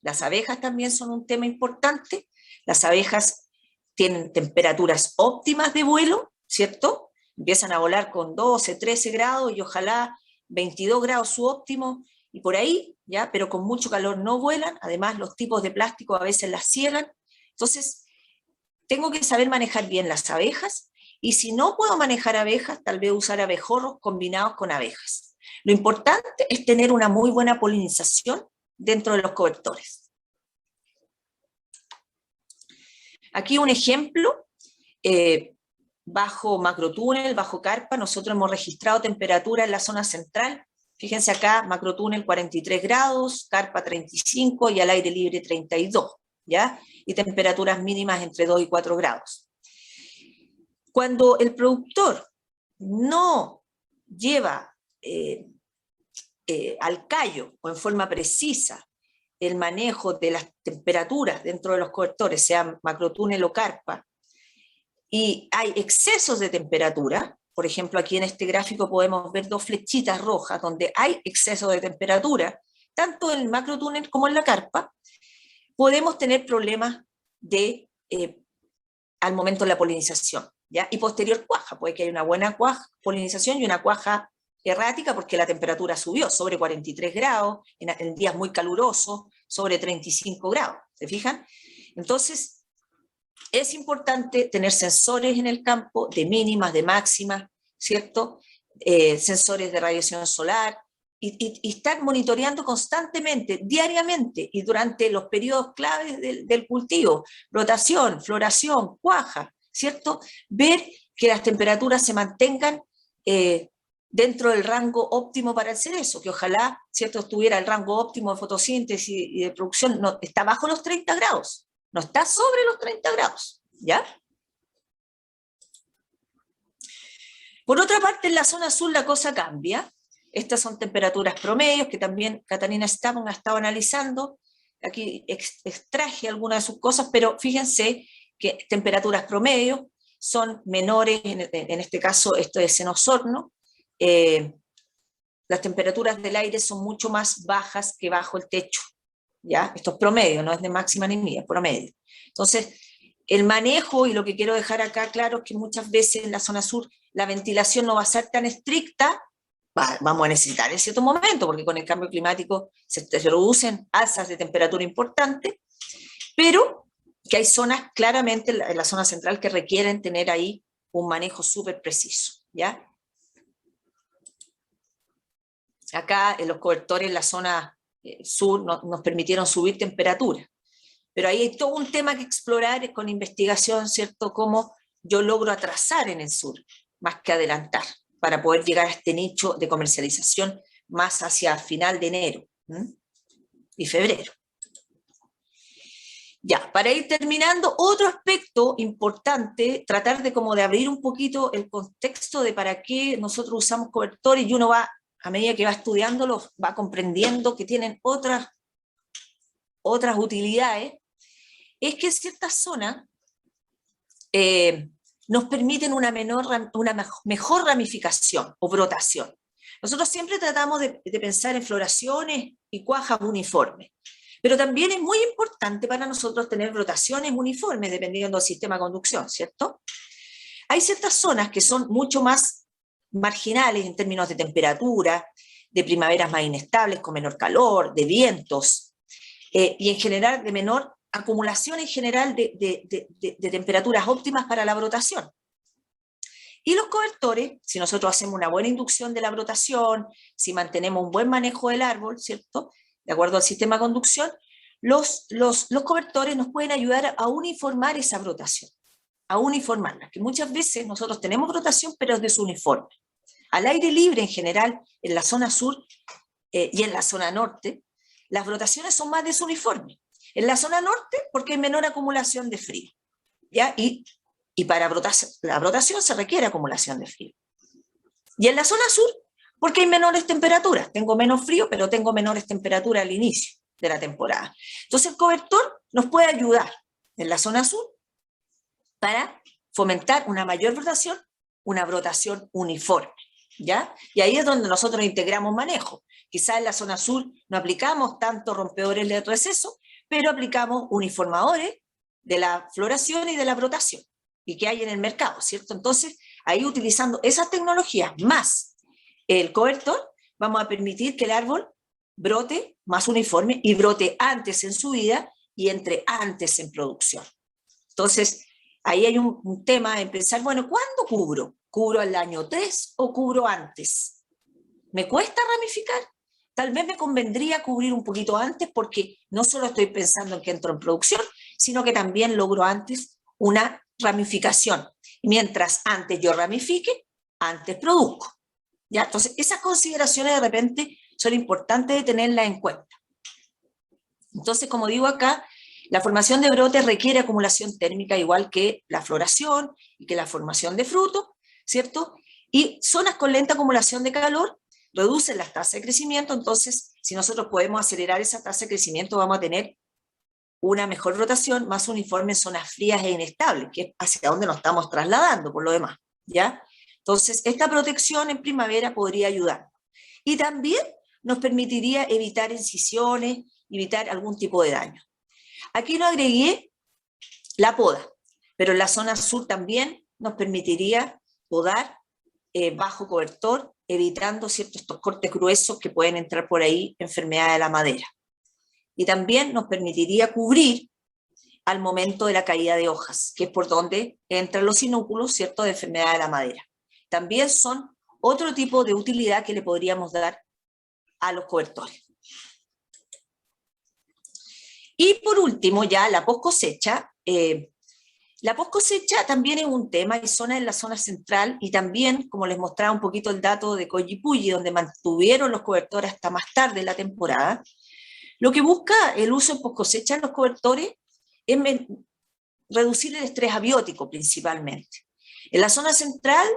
Las abejas también son un tema importante. Las abejas tienen temperaturas óptimas de vuelo, ¿cierto? Empiezan a volar con 12, 13 grados y ojalá 22 grados su óptimo, y por ahí, ¿ya? Pero con mucho calor no vuelan. Además, los tipos de plástico a veces las ciegan. Entonces, tengo que saber manejar bien las abejas, y si no puedo manejar abejas, tal vez usar abejorros combinados con abejas. Lo importante es tener una muy buena polinización dentro de los cobertores. Aquí un ejemplo, bajo macrotúnel, bajo carpa, nosotros hemos registrado temperatura en la zona central. Fíjense acá, macrotúnel 43 grados, carpa 35 y al aire libre 32, ¿ya? Y temperaturas mínimas entre 2 y 4 grados. Cuando el productor no lleva al callo o en forma precisa el manejo de las temperaturas dentro de los cobertores, sea macrotúnel o carpa, y hay excesos de temperatura, por ejemplo, aquí en este gráfico podemos ver dos flechitas rojas donde hay exceso de temperatura, tanto en el macrotúnel como en la carpa, podemos tener problemas al momento de la polinización, ¿ya? Y posterior cuaja, puede que haya una buena polinización y una cuaja errática porque la temperatura subió sobre 43 grados, en días muy calurosos, sobre 35 grados, ¿se fijan? Entonces, es importante tener sensores en el campo de mínimas, de máximas, ¿cierto? Sensores de radiación solar, y estar monitoreando constantemente, diariamente, y durante los periodos claves del cultivo, rotación, floración, cuaja, ¿cierto? Ver que las temperaturas se mantengan dentro del rango óptimo para el cerezo, que ojalá, ¿cierto?, estuviera el rango óptimo de fotosíntesis y de producción, no, está bajo los 30 grados, no está sobre los 30 grados, ¿ya? Por otra parte, en la zona sur la cosa cambia. Estas son temperaturas promedios que también Catarina Stapon ha estado analizando. Aquí extraje algunas de sus cosas, pero fíjense que temperaturas promedios son menores, en este caso esto es en Osorno. Las temperaturas del aire son mucho más bajas que bajo el techo, ¿ya? Esto es promedio, no es de máxima ni mínima, es promedio. Entonces, el manejo, y lo que quiero dejar acá claro es que muchas veces en la zona sur la ventilación no va a ser tan estricta, vamos a necesitar en cierto momento, porque con el cambio climático se producen alzas de temperatura importantes, pero que hay zonas claramente en la zona central que requieren tener ahí un manejo súper preciso, ¿ya? Acá en los cobertores, en la zona sur nos permitieron subir temperatura. Pero ahí hay todo un tema que explorar con investigación, ¿cierto? Cómo yo logro atrasar en el sur, más que adelantar, para poder llegar a este nicho de comercialización más hacia final de enero y febrero. Ya, para ir terminando, otro aspecto importante, tratar de como de abrir un poquito el contexto de para qué nosotros usamos cobertores, y uno va, a medida que va estudiándolos, va comprendiendo que tienen otras utilidades, es que en ciertas zonas nos permiten una mejor ramificación o brotación. Nosotros siempre tratamos de pensar en floraciones y cuajas uniformes, pero también es muy importante para nosotros tener brotaciones uniformes dependiendo del sistema de conducción, ¿cierto? Hay ciertas zonas que son mucho más marginales en términos de temperatura, de primaveras más inestables, con menor calor, de vientos, y en general de menor acumulación en general de temperaturas óptimas para la brotación. Y los cobertores, si nosotros hacemos una buena inducción de la brotación, si mantenemos un buen manejo del árbol, ¿cierto?, de acuerdo al sistema de conducción, los cobertores nos pueden ayudar a uniformar esa brotación, a uniformarla, que muchas veces nosotros tenemos brotación, pero es desuniforme. Al aire libre en general, en la zona sur y en la zona norte, las brotaciones son más desuniformes. En la zona norte, porque hay menor acumulación de frío, ¿ya? Y para la brotación se requiere acumulación de frío. Y en la zona sur, porque hay menores temperaturas. Tengo menos frío, pero tengo menores temperaturas al inicio de la temporada. Entonces el cobertor nos puede ayudar en la zona sur para fomentar una mayor brotación, una brotación uniforme, ¿ya? Y ahí es donde nosotros integramos manejo. Quizás en la zona sur no aplicamos tanto rompedores de receso, pero aplicamos uniformadores de la floración y de la brotación, y que hay en el mercado, ¿cierto? Entonces, ahí utilizando esas tecnologías más el cobertor, vamos a permitir que el árbol brote más uniforme y brote antes en su vida y entre antes en producción. Entonces, ahí hay un tema en pensar, bueno, ¿cuándo cubro? ¿Cubro al año 3 o cubro antes? ¿Me cuesta ramificar? Tal vez me convendría cubrir un poquito antes porque no solo estoy pensando en que entro en producción, sino que también logro antes una ramificación. Y mientras antes yo ramifique, antes produzco, ¿ya? Entonces, esas consideraciones de repente son importantes de tenerlas en cuenta. Entonces, como digo acá, la formación de brotes requiere acumulación térmica igual que la floración y que la formación de frutos, ¿cierto? Y zonas con lenta acumulación de calor reducen las tasas de crecimiento, entonces si nosotros podemos acelerar esa tasa de crecimiento vamos a tener una mejor rotación más uniforme en zonas frías e inestables, que es hacia donde nos estamos trasladando por lo demás, ¿ya? Entonces esta protección en primavera podría ayudar. Y también nos permitiría evitar incisiones, evitar algún tipo de daño. Aquí no agregué la poda, pero en la zona sur también nos permitiría podar bajo cobertor, evitando ciertos estos cortes gruesos que pueden entrar por ahí, enfermedades de la madera. Y también nos permitiría cubrir al momento de la caída de hojas, que es por donde entran los inúculos, ¿cierto?, de enfermedad de la madera. También son otro tipo de utilidad que le podríamos dar a los cobertores. Y por último, ya la post cosecha. La post cosecha también es un tema, hay zonas en la zona central y también, como les mostraba un poquito el dato de Collipulli, donde mantuvieron los cobertores hasta más tarde en la temporada. Lo que busca el uso en post cosecha en los cobertores es reducir el estrés abiótico principalmente. En la zona central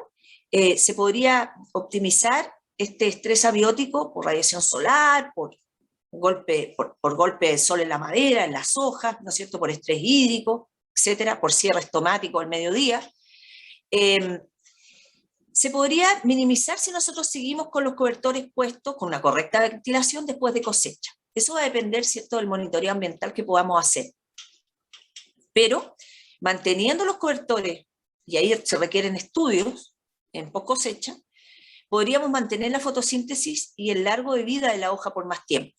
se podría optimizar este estrés abiótico por radiación solar, por golpe de sol en la madera, en las hojas, ¿no es cierto?, por estrés hídrico, etcétera, por cierre estomático al mediodía. Se podría minimizar si nosotros seguimos con los cobertores puestos con una correcta ventilación después de cosecha. Eso va a depender, ¿cierto?, del monitoreo ambiental que podamos hacer. Pero manteniendo los cobertores, y ahí se requieren estudios en post cosecha, podríamos mantener la fotosíntesis y el largo de vida de la hoja por más tiempo,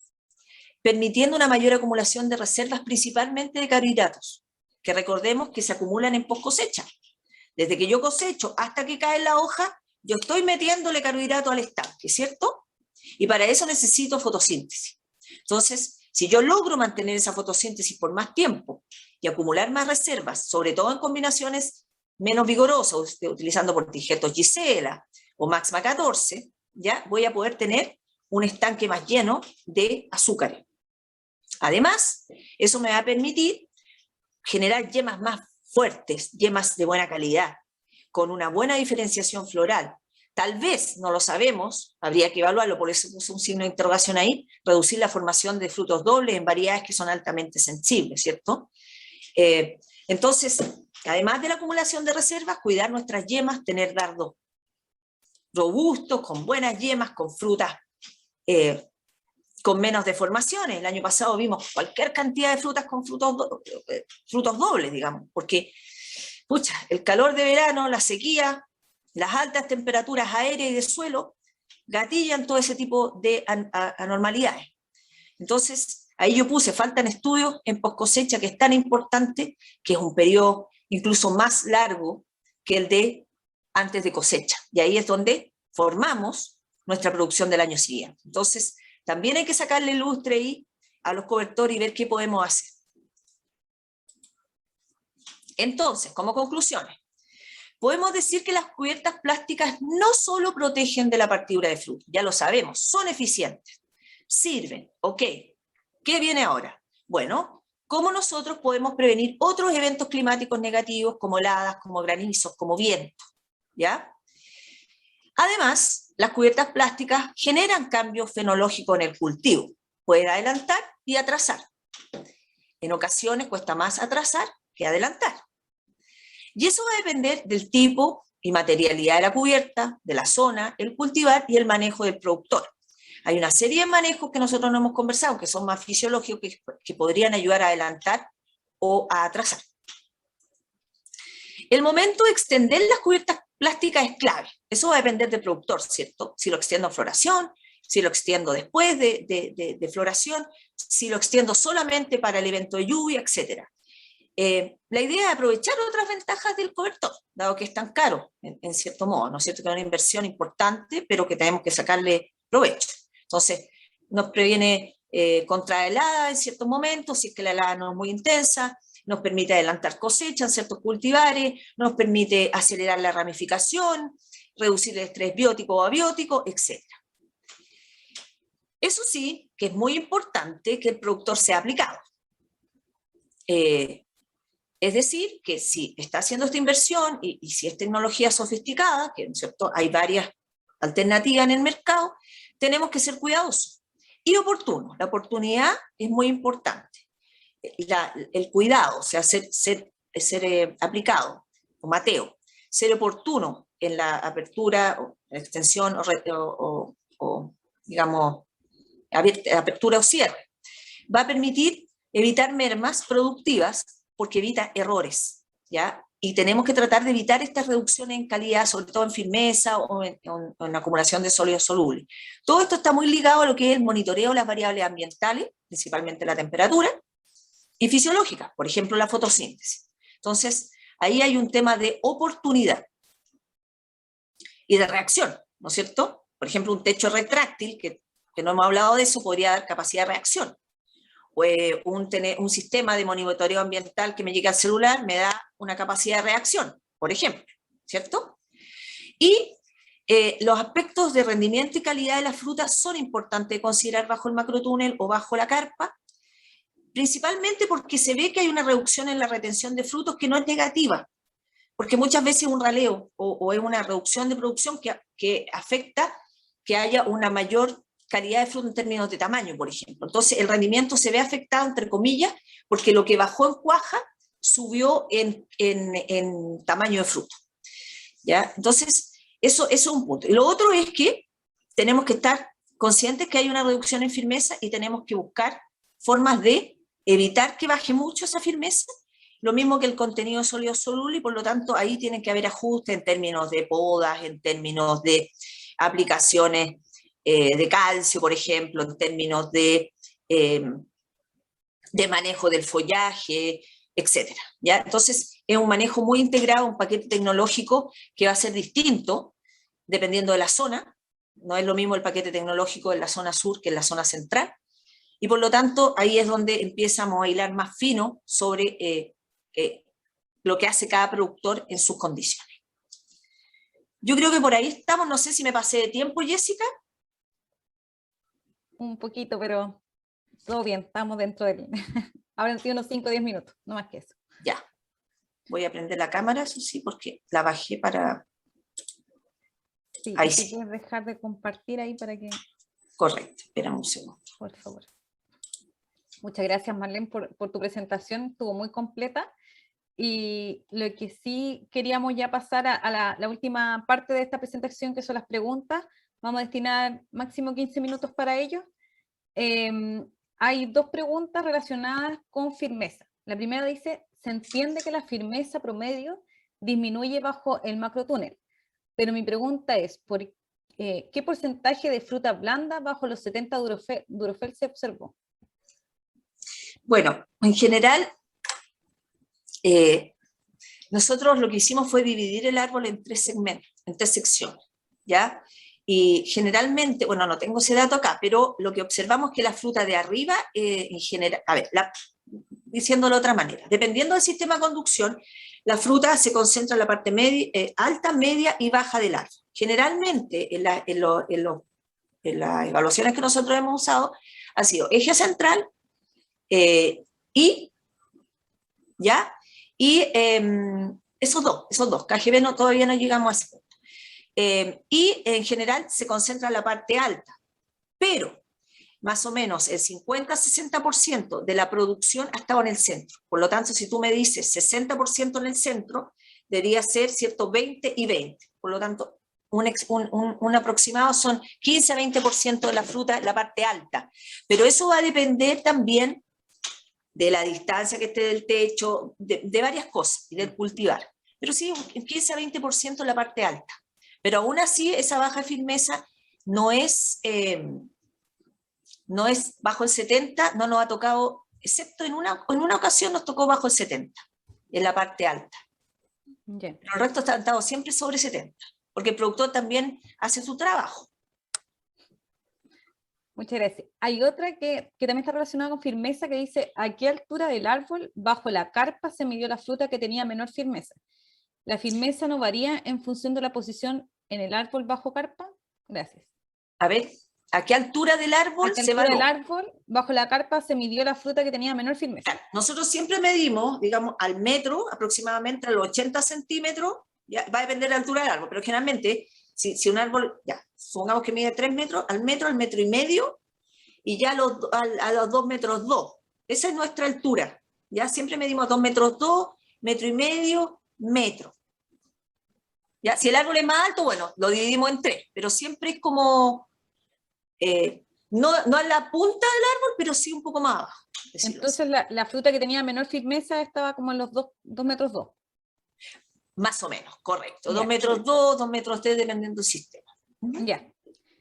permitiendo una mayor acumulación de reservas, principalmente de carbohidratos, que recordemos que se acumulan en post cosecha. Desde que yo cosecho hasta que cae la hoja, yo estoy metiéndole carbohidrato al estanque, ¿cierto? Y para eso necesito fotosíntesis. Entonces, si yo logro mantener esa fotosíntesis por más tiempo y acumular más reservas, sobre todo en combinaciones menos vigorosas, utilizando portijetos Gisela o Maxma 14, ya voy a poder tener un estanque más lleno de azúcares. Además, eso me va a permitir generar yemas más fuertes, yemas de buena calidad, con una buena diferenciación floral. Tal vez, no lo sabemos, habría que evaluarlo, por eso puse un signo de interrogación ahí, reducir la formación de frutos dobles en variedades que son altamente sensibles, ¿cierto? Entonces, además de la acumulación de reservas, cuidar nuestras yemas, tener dardos robustos, con buenas yemas, con frutas con menos deformaciones. El año pasado vimos cualquier cantidad de frutas con frutos dobles, digamos, porque, pucha, el calor de verano, la sequía, las altas temperaturas aéreas y de suelo gatillan todo ese tipo de anormalidades. Entonces, ahí yo puse, faltan estudios en post cosecha, que es tan importante, que es un periodo incluso más largo que el de antes de cosecha. Y ahí es donde formamos nuestra producción del año siguiente. Entonces, también hay que sacarle lustre ahí a los cobertores y ver qué podemos hacer. Entonces, como conclusiones, podemos decir que las cubiertas plásticas no solo protegen de la partidura de frutos, ya lo sabemos, son eficientes, sirven, ok. ¿Qué viene ahora? Bueno, ¿cómo nosotros podemos prevenir otros eventos climáticos negativos como heladas, como granizos, como viento? ¿Ya? Además, las cubiertas plásticas generan cambios fenológicos en el cultivo. Puede adelantar y atrasar. En ocasiones cuesta más atrasar que adelantar. Y eso va a depender del tipo y materialidad de la cubierta, de la zona, el cultivar y el manejo del productor. Hay una serie de manejos que nosotros no hemos conversado, que son más fisiológicos, que podrían ayudar a adelantar o a atrasar. El momento de extender las cubiertas plásticas es clave. Eso va a depender del productor, ¿cierto? Si lo extiendo en floración, si lo extiendo después de floración, si lo extiendo solamente para el evento de lluvia, etc. La idea es aprovechar otras ventajas del cobertor, dado que es tan caro, en cierto modo, ¿no es cierto? Que es una inversión importante, pero que tenemos que sacarle provecho. Entonces, nos previene contra helada en ciertos momentos, si es que la helada no es muy intensa, nos permite adelantar cosecha en ciertos cultivares, nos permite acelerar la ramificación, reducir el estrés biótico o abiótico, etc. Eso sí, que es muy importante que el productor sea aplicado. Es decir, que si está haciendo esta inversión y si es tecnología sofisticada, que ¿cierto? Hay varias alternativas en el mercado, tenemos que ser cuidadosos y oportunos. La oportunidad es muy importante. El cuidado, o sea, ser aplicado, o mateo, ser oportuno en la apertura, o la extensión, o digamos, apertura o cierre, va a permitir evitar mermas productivas porque evita errores, ¿ya? Y tenemos que tratar de evitar estas reducciones en calidad, sobre todo en firmeza o en acumulación de sólidos solubles. Todo esto está muy ligado a lo que es el monitoreo de las variables ambientales, principalmente la temperatura, y fisiológicas, por ejemplo, la fotosíntesis. Entonces, ahí hay un tema de oportunidad y de reacción, ¿no es cierto? Por ejemplo, un techo retráctil, que no hemos hablado de eso, podría dar capacidad de reacción. O un sistema de monitoreo ambiental que me llega al celular me da una capacidad de reacción, por ejemplo, ¿cierto? Y los aspectos de rendimiento y calidad de la fruta son importantes de considerar bajo el macrotúnel o bajo la carpa, principalmente porque se ve que hay una reducción en la retención de frutos que no es negativa, porque muchas veces un raleo o es una reducción de producción que afecta que haya una mayor calidad de fruto en términos de tamaño, por ejemplo. Entonces el rendimiento se ve afectado, entre comillas, porque lo que bajó en cuaja subió en tamaño de fruto, ¿ya? Entonces eso es un punto. Y lo otro es que tenemos que estar conscientes que hay una reducción en firmeza y tenemos que buscar formas de evitar que baje mucho esa firmeza, lo mismo que el contenido sólido soluble, y por lo tanto ahí tienen que haber ajustes en términos de podas, en términos de aplicaciones de calcio, por ejemplo, en términos de manejo del follaje, etcétera, ¿ya? Entonces es un manejo muy integrado, un paquete tecnológico que va a ser distinto dependiendo de la zona. No es lo mismo el paquete tecnológico en la zona sur que en la zona central, Y por lo tanto, ahí es donde empezamos a hilar más fino sobre lo que hace cada productor en sus condiciones. Yo creo que por ahí estamos, no sé si me pasé de tiempo, Jessica. Un poquito, pero todo bien, estamos dentro del... Habrán sido unos 5 o 10 minutos, no más que eso. Ya. Voy a prender la cámara, eso sí, porque la bajé para... Sí, ahí si sí. quieres dejar de compartir ahí para que... Correcto, espera un segundo. Por favor. Muchas gracias, Marlene, por tu presentación, estuvo muy completa. Y lo que sí queríamos ya pasar a la última parte de esta presentación, que son las preguntas. Vamos a destinar máximo 15 minutos para ello. Hay dos preguntas relacionadas con firmeza. La primera dice, se entiende que la firmeza promedio disminuye bajo el macrotúnel, pero mi pregunta es, ¿qué porcentaje de fruta blanda bajo los 70 Durofel se observó? Bueno, en general, nosotros lo que hicimos fue dividir el árbol en 3 segmentos, en 3 secciones, ¿ya? Y generalmente, bueno, no tengo ese dato acá, pero lo que observamos es que la fruta de arriba, en general, a ver, diciéndolo de otra manera, dependiendo del sistema de conducción, la fruta se concentra en la parte alta, media y baja del árbol. Generalmente, en las evaluaciones que nosotros hemos usado, ha sido eje central y, ¿ya? Y esos dos, KGB no, todavía no llegamos a ese punto. Y en general se concentra en la parte alta, pero más o menos el 50-60% de la producción ha estado en el centro. Por lo tanto, si tú me dices 60% en el centro, debería ser, ¿cierto?, 20 y 20. Por lo tanto, un aproximado son 15-20% de la fruta en la parte alta. Pero eso va a depender también de la distancia que esté del techo, de varias cosas, y del cultivar. Pero sí, 15-20% en la parte alta. Pero aún así, esa baja firmeza no es bajo el 70, no nos ha tocado, excepto en una ocasión nos tocó bajo el 70, en la parte alta. Yeah. Pero el resto está estado siempre sobre 70, porque el productor también hace su trabajo. Muchas gracias. Hay otra que también está relacionada con firmeza, que dice, ¿a qué altura del árbol bajo la carpa se midió la fruta que tenía menor firmeza? ¿La firmeza no varía en función de la posición en el árbol bajo carpa? Gracias. A ver, ¿a qué altura del árbol ¿A qué se altura evaluó? del árbol bajo la carpa se midió la fruta que tenía menor firmeza? Claro, nosotros siempre medimos, digamos, al metro, aproximadamente a los 80 centímetros, ya, va a depender de la altura del árbol, pero generalmente, si un árbol, ya, supongamos que mide 3 metros, al metro y medio, y ya a los 2 metros 2. Esa es nuestra altura. Ya siempre medimos 2 metros 2, metro y medio, metro. Ya, si el árbol es más alto, bueno, lo dividimos en 3, pero siempre es como, no en la punta del árbol, pero sí un poco más abajo. Entonces la fruta que tenía menor firmeza estaba como en los 2 metros 2. Más o menos, correcto. Ya. 2 metros 2, 2 metros 3, dependiendo del sistema. Ya.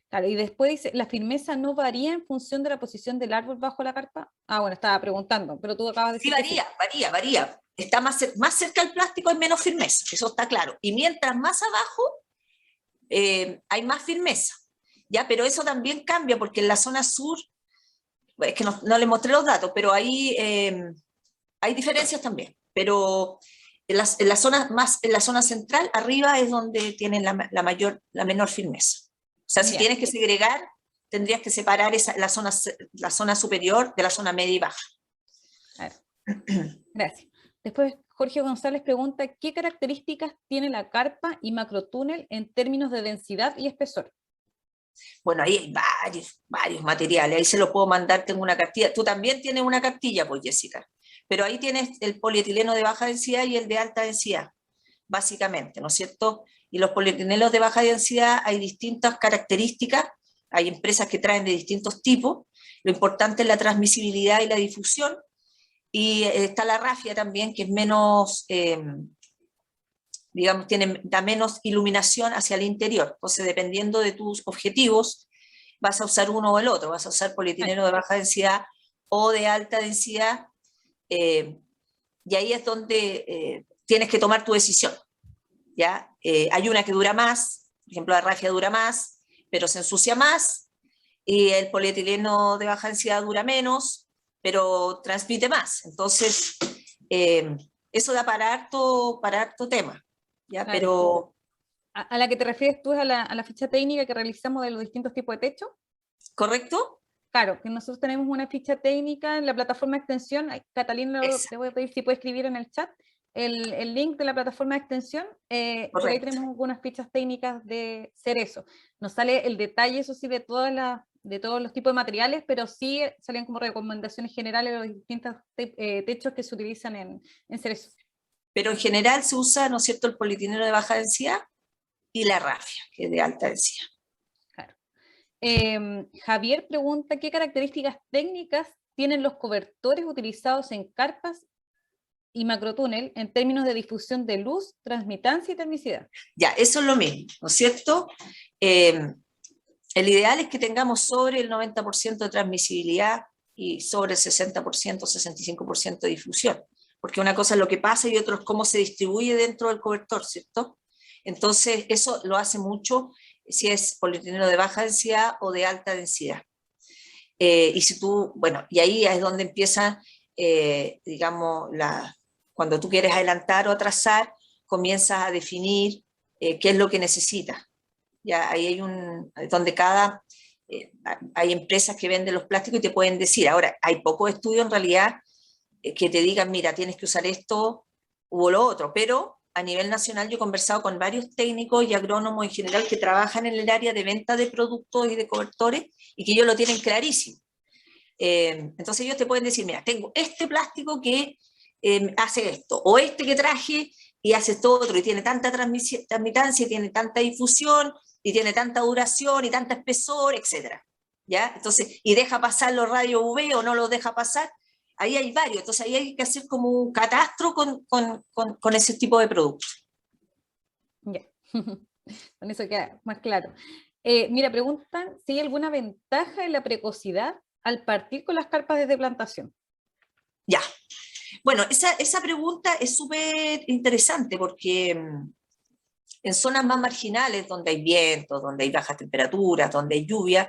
Claro, y después dice, ¿la firmeza no varía en función de la posición del árbol bajo la carpa? Ah, bueno, estaba preguntando, pero tú acabas de decir Sí, varía. Está más cerca del plástico, hay menos firmeza, eso está claro. Y mientras más abajo, hay más firmeza. ¿Ya? Pero eso también cambia, porque en la zona sur, es que no les mostré los datos, pero ahí hay diferencias también. Pero en la zona central, arriba es donde tienen la menor firmeza. O sea, si tienes que segregar, tendrías que separar la zona superior de la zona media y baja. Claro. Gracias. Después, Jorge González pregunta, ¿qué características tiene la carpa y macrotúnel en términos de densidad y espesor? Bueno, ahí hay varios materiales, ahí se lo puedo mandar, tengo una cartilla. Tú también tienes una cartilla, pues, Jessica, pero ahí tienes el polietileno de baja densidad y el de alta densidad, básicamente, ¿no es cierto? Y los polietilenos de baja densidad hay distintas características, hay empresas que traen de distintos tipos, lo importante es la transmisibilidad y la difusión, y está la rafia también, que es menos, digamos, da menos iluminación hacia el interior. Entonces, dependiendo de tus objetivos, vas a usar uno o el otro, vas a usar polietileno de baja densidad o de alta densidad, y ahí es donde tienes que tomar tu decisión. ¿Ya? Hay una que dura más, por ejemplo, la rafia dura más, pero se ensucia más, y el polietileno de baja densidad dura menos, pero transmite más. Entonces, eso da para harto tema, ¿ya? Claro. Pero, ¿A la que te refieres tú es a la ficha técnica que realizamos de los distintos tipos de techo? ¿correcto? Claro, que nosotros tenemos una ficha técnica en la plataforma de extensión. Catalina, Esa, le voy a pedir si puede escribir en el chat el link de la plataforma de extensión. Por ahí correcto. tenemos algunas fichas técnicas de Cerezo. Nos sale el detalle, eso sí, de todos los tipos de materiales, pero sí salen como recomendaciones generales de los distintos techos que se utilizan en Cerezo. Pero en general se usa, ¿no es cierto?, el polietileno de baja densidad y la rafia, que es de alta densidad. Claro. Javier pregunta, ¿qué características técnicas tienen los cobertores utilizados en carpas y macrotúnel en términos de difusión de luz, transmitancia y termicidad? Ya, eso es lo mismo, ¿no es cierto? El ideal es que tengamos sobre el 90% de transmisibilidad y sobre el 60%, 65% de difusión, porque una cosa es lo que pasa y otra es cómo se distribuye dentro del cobertor, ¿cierto? Entonces, eso lo hace mucho si es polietileno de baja densidad o de alta densidad. Y si tú, bueno, y ahí es donde empieza, digamos, cuando tú quieres adelantar o atrasar, comienzas a definir qué es lo que necesitas. Ya ahí donde hay empresas que venden los plásticos y te pueden decir, ahora, hay pocos estudios en realidad que te digan, mira, tienes que usar esto u lo otro, pero a nivel nacional yo he conversado con varios técnicos y agrónomos en general que trabajan en el área de venta de productos y de cobertores y que ellos lo tienen clarísimo. Entonces ellos te pueden decir, mira, tengo este plástico que hace esto, o este que traje y hace esto otro, y tiene tanta transmitancia, y tiene tanta difusión, y tiene tanta duración, y tanta espesor, etc. ¿Ya? Entonces, y deja pasar los rayos UV o no los deja pasar, ahí hay varios, entonces ahí hay que hacer como un catastro con ese tipo de productos. Ya, con eso queda más claro. Mira, preguntan si hay alguna ventaja en la precocidad al partir con las carpas desde plantación. Ya, bueno, esa pregunta es súper interesante porque en zonas más marginales, donde hay viento, donde hay bajas temperaturas, donde hay lluvia,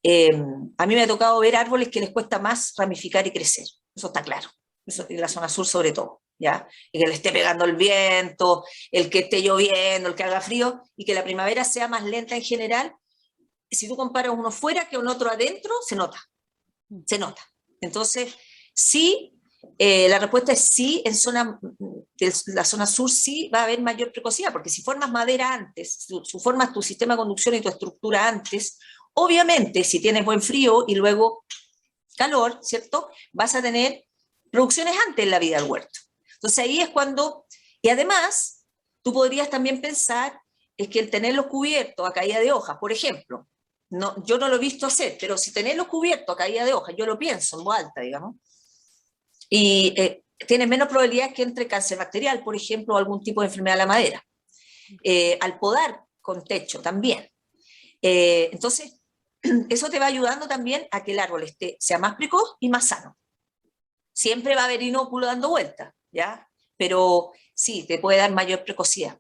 a mí me ha tocado ver árboles que les cuesta más ramificar y crecer, eso está claro, eso en la zona sur sobre todo, ¿ya? Y que le esté pegando el viento, el que esté lloviendo, el que haga frío, y que la primavera sea más lenta en general, si tú comparas uno fuera que un otro adentro, se nota, se nota. Entonces, sí, la respuesta es sí, la zona sur sí va a haber mayor precocidad, porque si formas madera antes, si formas tu sistema de conducción y tu estructura antes, obviamente si tienes buen frío y luego calor, ¿cierto? Vas a tener producciones antes en la vida del huerto. Entonces ahí es cuando, y además, tú podrías también pensar, es que el tenerlos cubiertos a caída de hojas, por ejemplo, no, yo no lo he visto hacer, pero si tenerlos cubiertos a caída de hojas, yo lo pienso en voz alta, digamos, y tienes menos probabilidad que entre cáncer bacterial, por ejemplo, o algún tipo de enfermedad de la madera. Al podar con techo también. Entonces, eso te va ayudando también a que el árbol sea más precoz y más sano. Siempre va a haber inóculo dando vueltas, ¿ya? Pero sí, te puede dar mayor precocidad.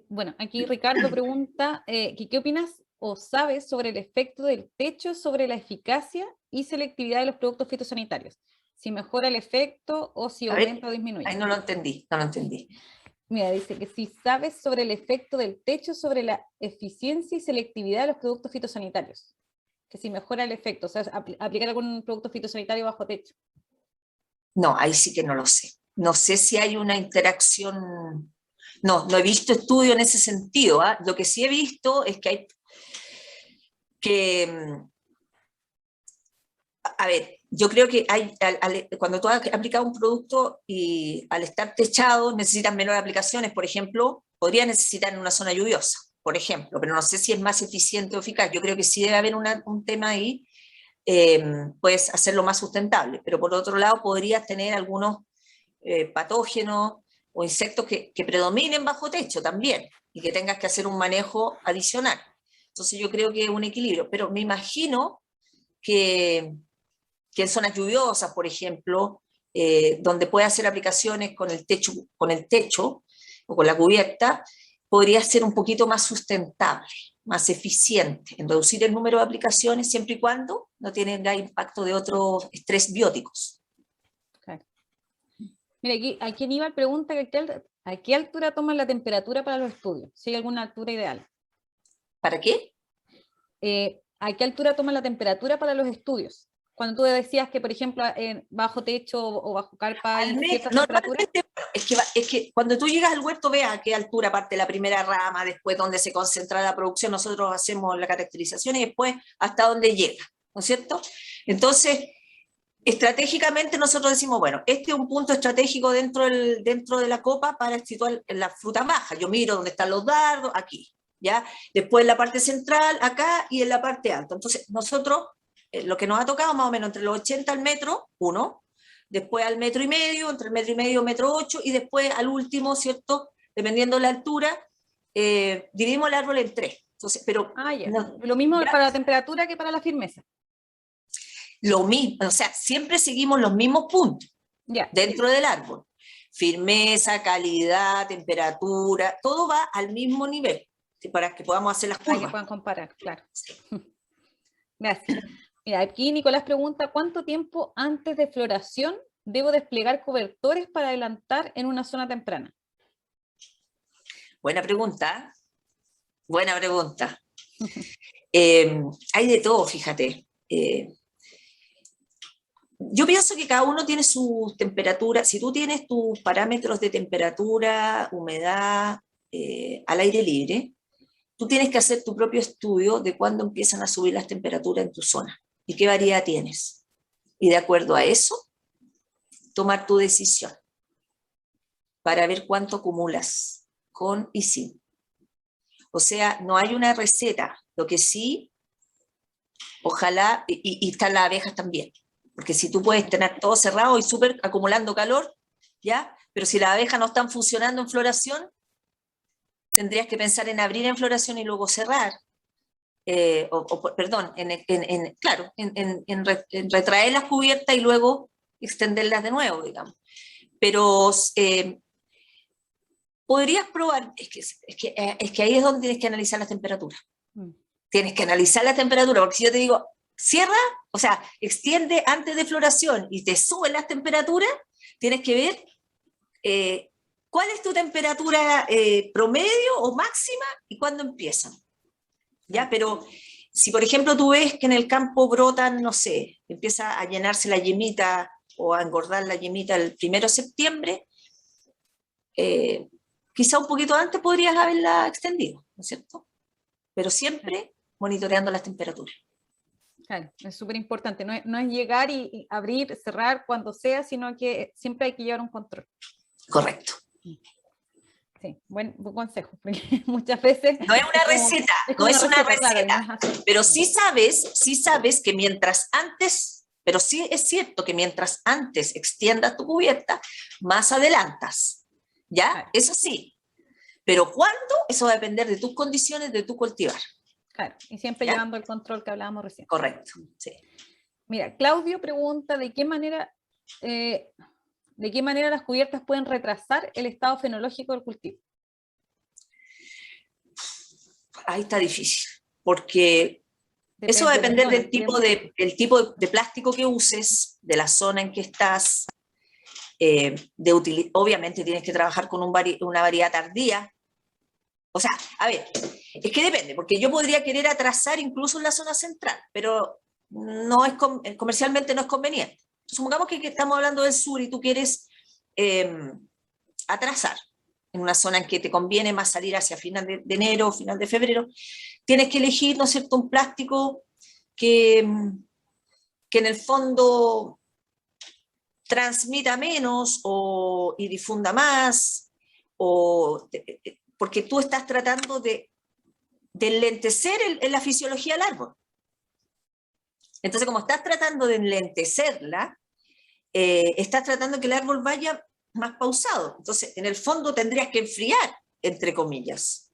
Bueno, aquí Ricardo pregunta, ¿qué opinas o sabes sobre el efecto del techo sobre la eficacia y selectividad de los productos fitosanitarios? Si mejora el efecto o si A ver, aumenta o disminuye. ahí no lo entendí, no lo entendí. Mira, dice que si sabes sobre el efecto del techo sobre la eficiencia y selectividad de los productos fitosanitarios. Que si mejora el efecto, o sea, aplicar algún producto fitosanitario bajo techo. No, ahí sí que no lo sé. No sé si hay una interacción. No, no he visto estudio en ese sentido. ¿Ah? Lo que sí he visto es que hay que, a ver, yo creo que cuando tú has aplicado un producto y al estar techado necesitas menor aplicaciones, por ejemplo, podría necesitar en una zona lluviosa, por ejemplo, pero no sé si es más eficiente o eficaz. Yo creo que sí debe haber un tema ahí, puedes hacerlo más sustentable, pero por otro lado podrías tener algunos patógenos o insectos que predominen bajo techo también y que tengas que hacer un manejo adicional. Entonces yo creo que es un equilibrio, pero me imagino que en zonas lluviosas, por ejemplo, donde puede hacer aplicaciones con el techo o con la cubierta, podría ser un poquito más sustentable, más eficiente en reducir el número de aplicaciones siempre y cuando no tenga impacto de otros estrés bióticos. Claro. Mira, aquí Aníbal pregunta que ¿a qué altura toman la temperatura para los estudios? Si hay alguna altura ideal. ¿Para qué? ¿A qué altura toman la temperatura para los estudios? Cuando tú decías que, por ejemplo, bajo techo o bajo carpa hay ciertas temperaturas. Es que cuando tú llegas al huerto, ve a qué altura parte la primera rama, después donde se concentra la producción, nosotros hacemos la caracterización y después hasta dónde llega, ¿no es cierto? Entonces, estratégicamente nosotros decimos, bueno, este es un punto estratégico dentro de la copa para situar la fruta baja. Yo miro dónde están los dardos, aquí, ¿ya? Después en la parte central, acá, y en la parte alta. Entonces, nosotros, lo que nos ha tocado más o menos entre los 80 al metro, uno, después al metro y medio, entre el metro y medio, metro 8, y después al último, ¿cierto? Dependiendo de la altura, dividimos el árbol en 3. Entonces, pero ya. Lo mismo ¿ya? Para la temperatura que para la firmeza. Lo mismo, o sea, siempre seguimos los mismos puntos ya. Dentro del árbol. Firmeza, calidad, temperatura, todo va al mismo nivel, para que podamos hacer las curvas. Para que puedan comparar, claro. Sí. Gracias. Mira, aquí Nicolás pregunta, ¿cuánto tiempo antes de floración debo desplegar cobertores para adelantar en una zona temprana? Buena pregunta. Buena pregunta. Hay de todo, fíjate. Yo pienso que cada uno tiene su temperatura. Si tú tienes tus parámetros de temperatura, humedad, al aire libre, tú tienes que hacer tu propio estudio de cuándo empiezan a subir las temperaturas en tu zona y qué variedad tienes. Y de acuerdo a eso, tomar tu decisión para ver cuánto acumulas, con y sin. O sea, no hay una receta. Lo que sí, ojalá, y están las abejas también. Porque si tú puedes tener todo cerrado y súper acumulando calor, ¿ya? Pero si las abejas no están funcionando en floración, tendrías que pensar en abrir en floración y luego cerrar. Perdón, en retraer las cubiertas y luego extenderlas de nuevo, digamos. Pero podrías probar, es que ahí es donde tienes que analizar la temperatura. Tienes que analizar la temperatura, porque si yo te digo, cierra, o sea, extiende antes de floración y te suben las temperaturas, tienes que ver cuál es tu temperatura promedio o máxima y cuándo empiezan. ¿Ya? Pero si, por ejemplo, tú ves que en el campo brotan, no sé, empieza a llenarse la yemita o a engordar la yemita el 1 de septiembre, quizá un poquito antes podrías haberla extendido, ¿no es cierto? Pero siempre monitoreando las temperaturas. Claro, es súper importante, no es llegar y abrir, cerrar cuando sea, sino que siempre hay que llevar un control. Correcto. Sí, buen consejo, porque muchas veces... No es una receta, no es una receta, claro, pero sí sabes que mientras antes, pero sí es cierto que mientras antes extiendas tu cubierta, más adelantas, ¿ya? Claro. Eso sí, pero ¿cuándo? Eso va a depender de tus condiciones, de tu cultivar. Claro, y siempre ¿ya? Llevando el control que hablábamos recién. Correcto, sí. Mira, Claudio pregunta ¿de qué manera las cubiertas pueden retrasar el estado fenológico del cultivo? Ahí está difícil, porque eso va a depender del tipo de plástico que uses, de la zona en que estás, obviamente tienes que trabajar con una variedad tardía. O sea, a ver, es que depende, porque yo podría querer atrasar incluso en la zona central, pero no es comercialmente no es conveniente. Supongamos que estamos hablando del sur y tú quieres atrasar en una zona en que te conviene más salir hacia final de enero, final de febrero, tienes que elegir, ¿no es cierto?, un plástico que en el fondo transmita menos y difunda más, porque tú estás tratando de enlentecer la fisiología del árbol. Entonces, como estás tratando de enlentecerla, estás tratando que el árbol vaya más pausado. Entonces, en el fondo tendrías que enfriar, entre comillas.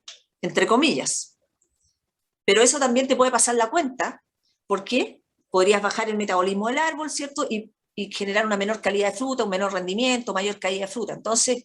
Pero eso también te puede pasar la cuenta, porque podrías bajar el metabolismo del árbol, ¿cierto? Y generar una menor calidad de fruta, un menor rendimiento, mayor calidad de fruta. Entonces,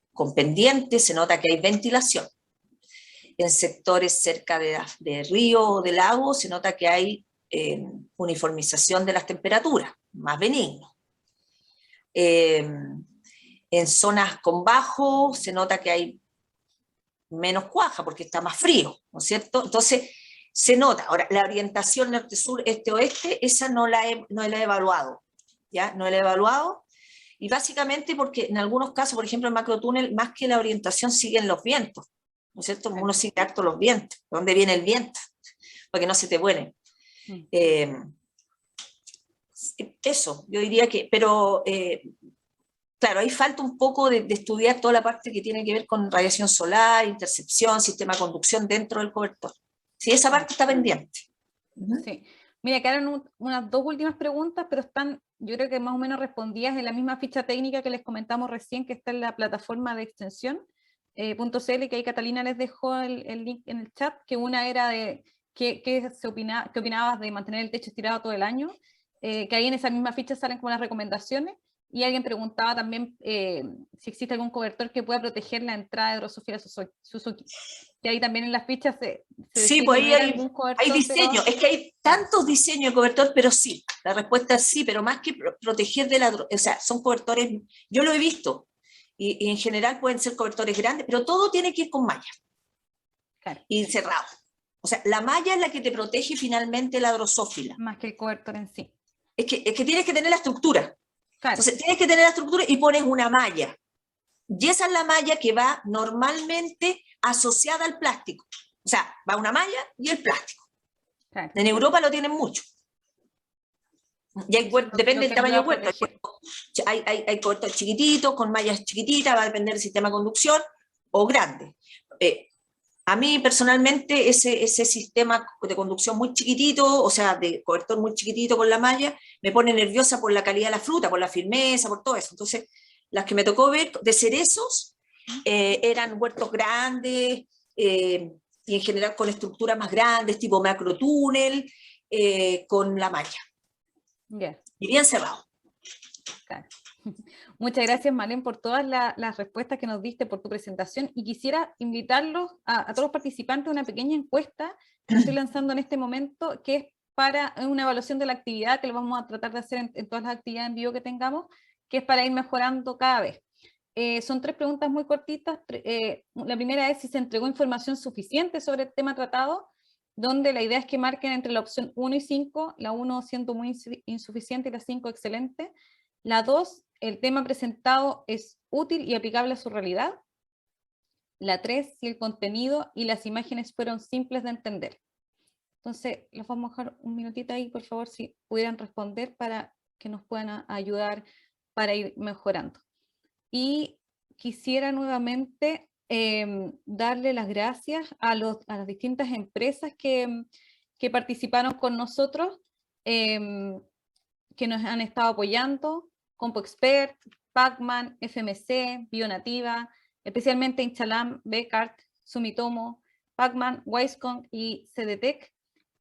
con pendientes se nota que hay ventilación. En sectores cerca de río o de lago se nota que hay uniformización de las temperaturas, más benigno. En zonas con bajo se nota que hay menos cuaja porque está más frío, ¿no es cierto? Entonces se nota. Ahora, la orientación norte-sur, este-oeste, esa no la he evaluado, ¿ya? No la he evaluado, y básicamente porque en algunos casos, por ejemplo, en macrotúnel, más que la orientación siguen los vientos, ¿no es cierto? Uno sigue harto los vientos. ¿De dónde viene el viento? Para que no se te vuelen. Eso, yo diría que, pero claro, ahí falta un poco de estudiar toda la parte que tiene que ver con radiación solar, intercepción, sistema de conducción dentro del cobertor. Sí, esa parte está pendiente. Sí. Mira, quedaron unas 2 últimas preguntas, pero están, yo creo que más o menos respondidas en la misma ficha técnica que les comentamos recién, que está en la plataforma de extensión .cl, que ahí Catalina les dejó el link en el chat, que una era de qué opinabas de mantener el techo estirado todo el año, que ahí en esa misma ficha salen como las recomendaciones, y alguien preguntaba también si existe algún cobertor que pueda proteger la entrada de Drosophila Suzuki. Y ahí también en las fichas se sí, decía pues que no ahí era algún cobertor, hay diseño, es que hay tantos diseños de cobertor, pero sí, la respuesta es sí, pero más que proteger de la, o sea, son cobertores, yo lo he visto, y en general pueden ser cobertores grandes, pero todo tiene que ir con malla, claro, y cerrado. O sea, la malla es la que te protege finalmente la drosófila. más que el cobertor en sí. Es que tienes que tener la estructura. Claro. Entonces, tienes que tener la estructura y pones una malla. Y esa es la malla que va normalmente asociada al plástico. O sea, va una malla y el plástico. Claro. En Europa lo tienen mucho. Y hay, depende del tamaño del huerto. Hay cobertores chiquititos, con mallas chiquititas, va a depender del sistema de conducción, o grande. A mí personalmente ese sistema de conducción muy chiquitito, o sea, de cobertor muy chiquitito con la malla, me pone nerviosa por la calidad de la fruta, por la firmeza, por todo eso. Entonces, las que me tocó ver de cerezos eran huertos grandes y en general con estructuras más grandes, tipo macrotúnel, con la malla. Yeah. Y bien cerrado. Claro. Muchas gracias, Marlene, por todas las respuestas que nos diste, por tu presentación, y quisiera invitarlos a todos los participantes a una pequeña encuesta que estoy lanzando en este momento, que es para una evaluación de la actividad, que lo vamos a tratar de hacer en todas las actividades en vivo que tengamos, que es para ir mejorando cada vez. Son 3 preguntas muy cortitas. La primera es si se entregó información suficiente sobre el tema tratado, donde la idea es que marquen entre la opción 1 y 5, la 1 siendo muy insuficiente y la 5 excelente. La 2, el tema presentado es útil y aplicable a su realidad. La 3, si el contenido y las imágenes fueron simples de entender. Entonces, los vamos a dejar un minutito ahí, por favor, si pudieran responder para que nos puedan ayudar para ir mejorando. Y quisiera nuevamente darle las gracias a las distintas empresas que participaron con nosotros, que nos han estado apoyando, CompoExpert, Pacman, FMC, Bionativa, especialmente Inchalam, Beckart, Sumitomo, Pacman, Wisecon y CDTech,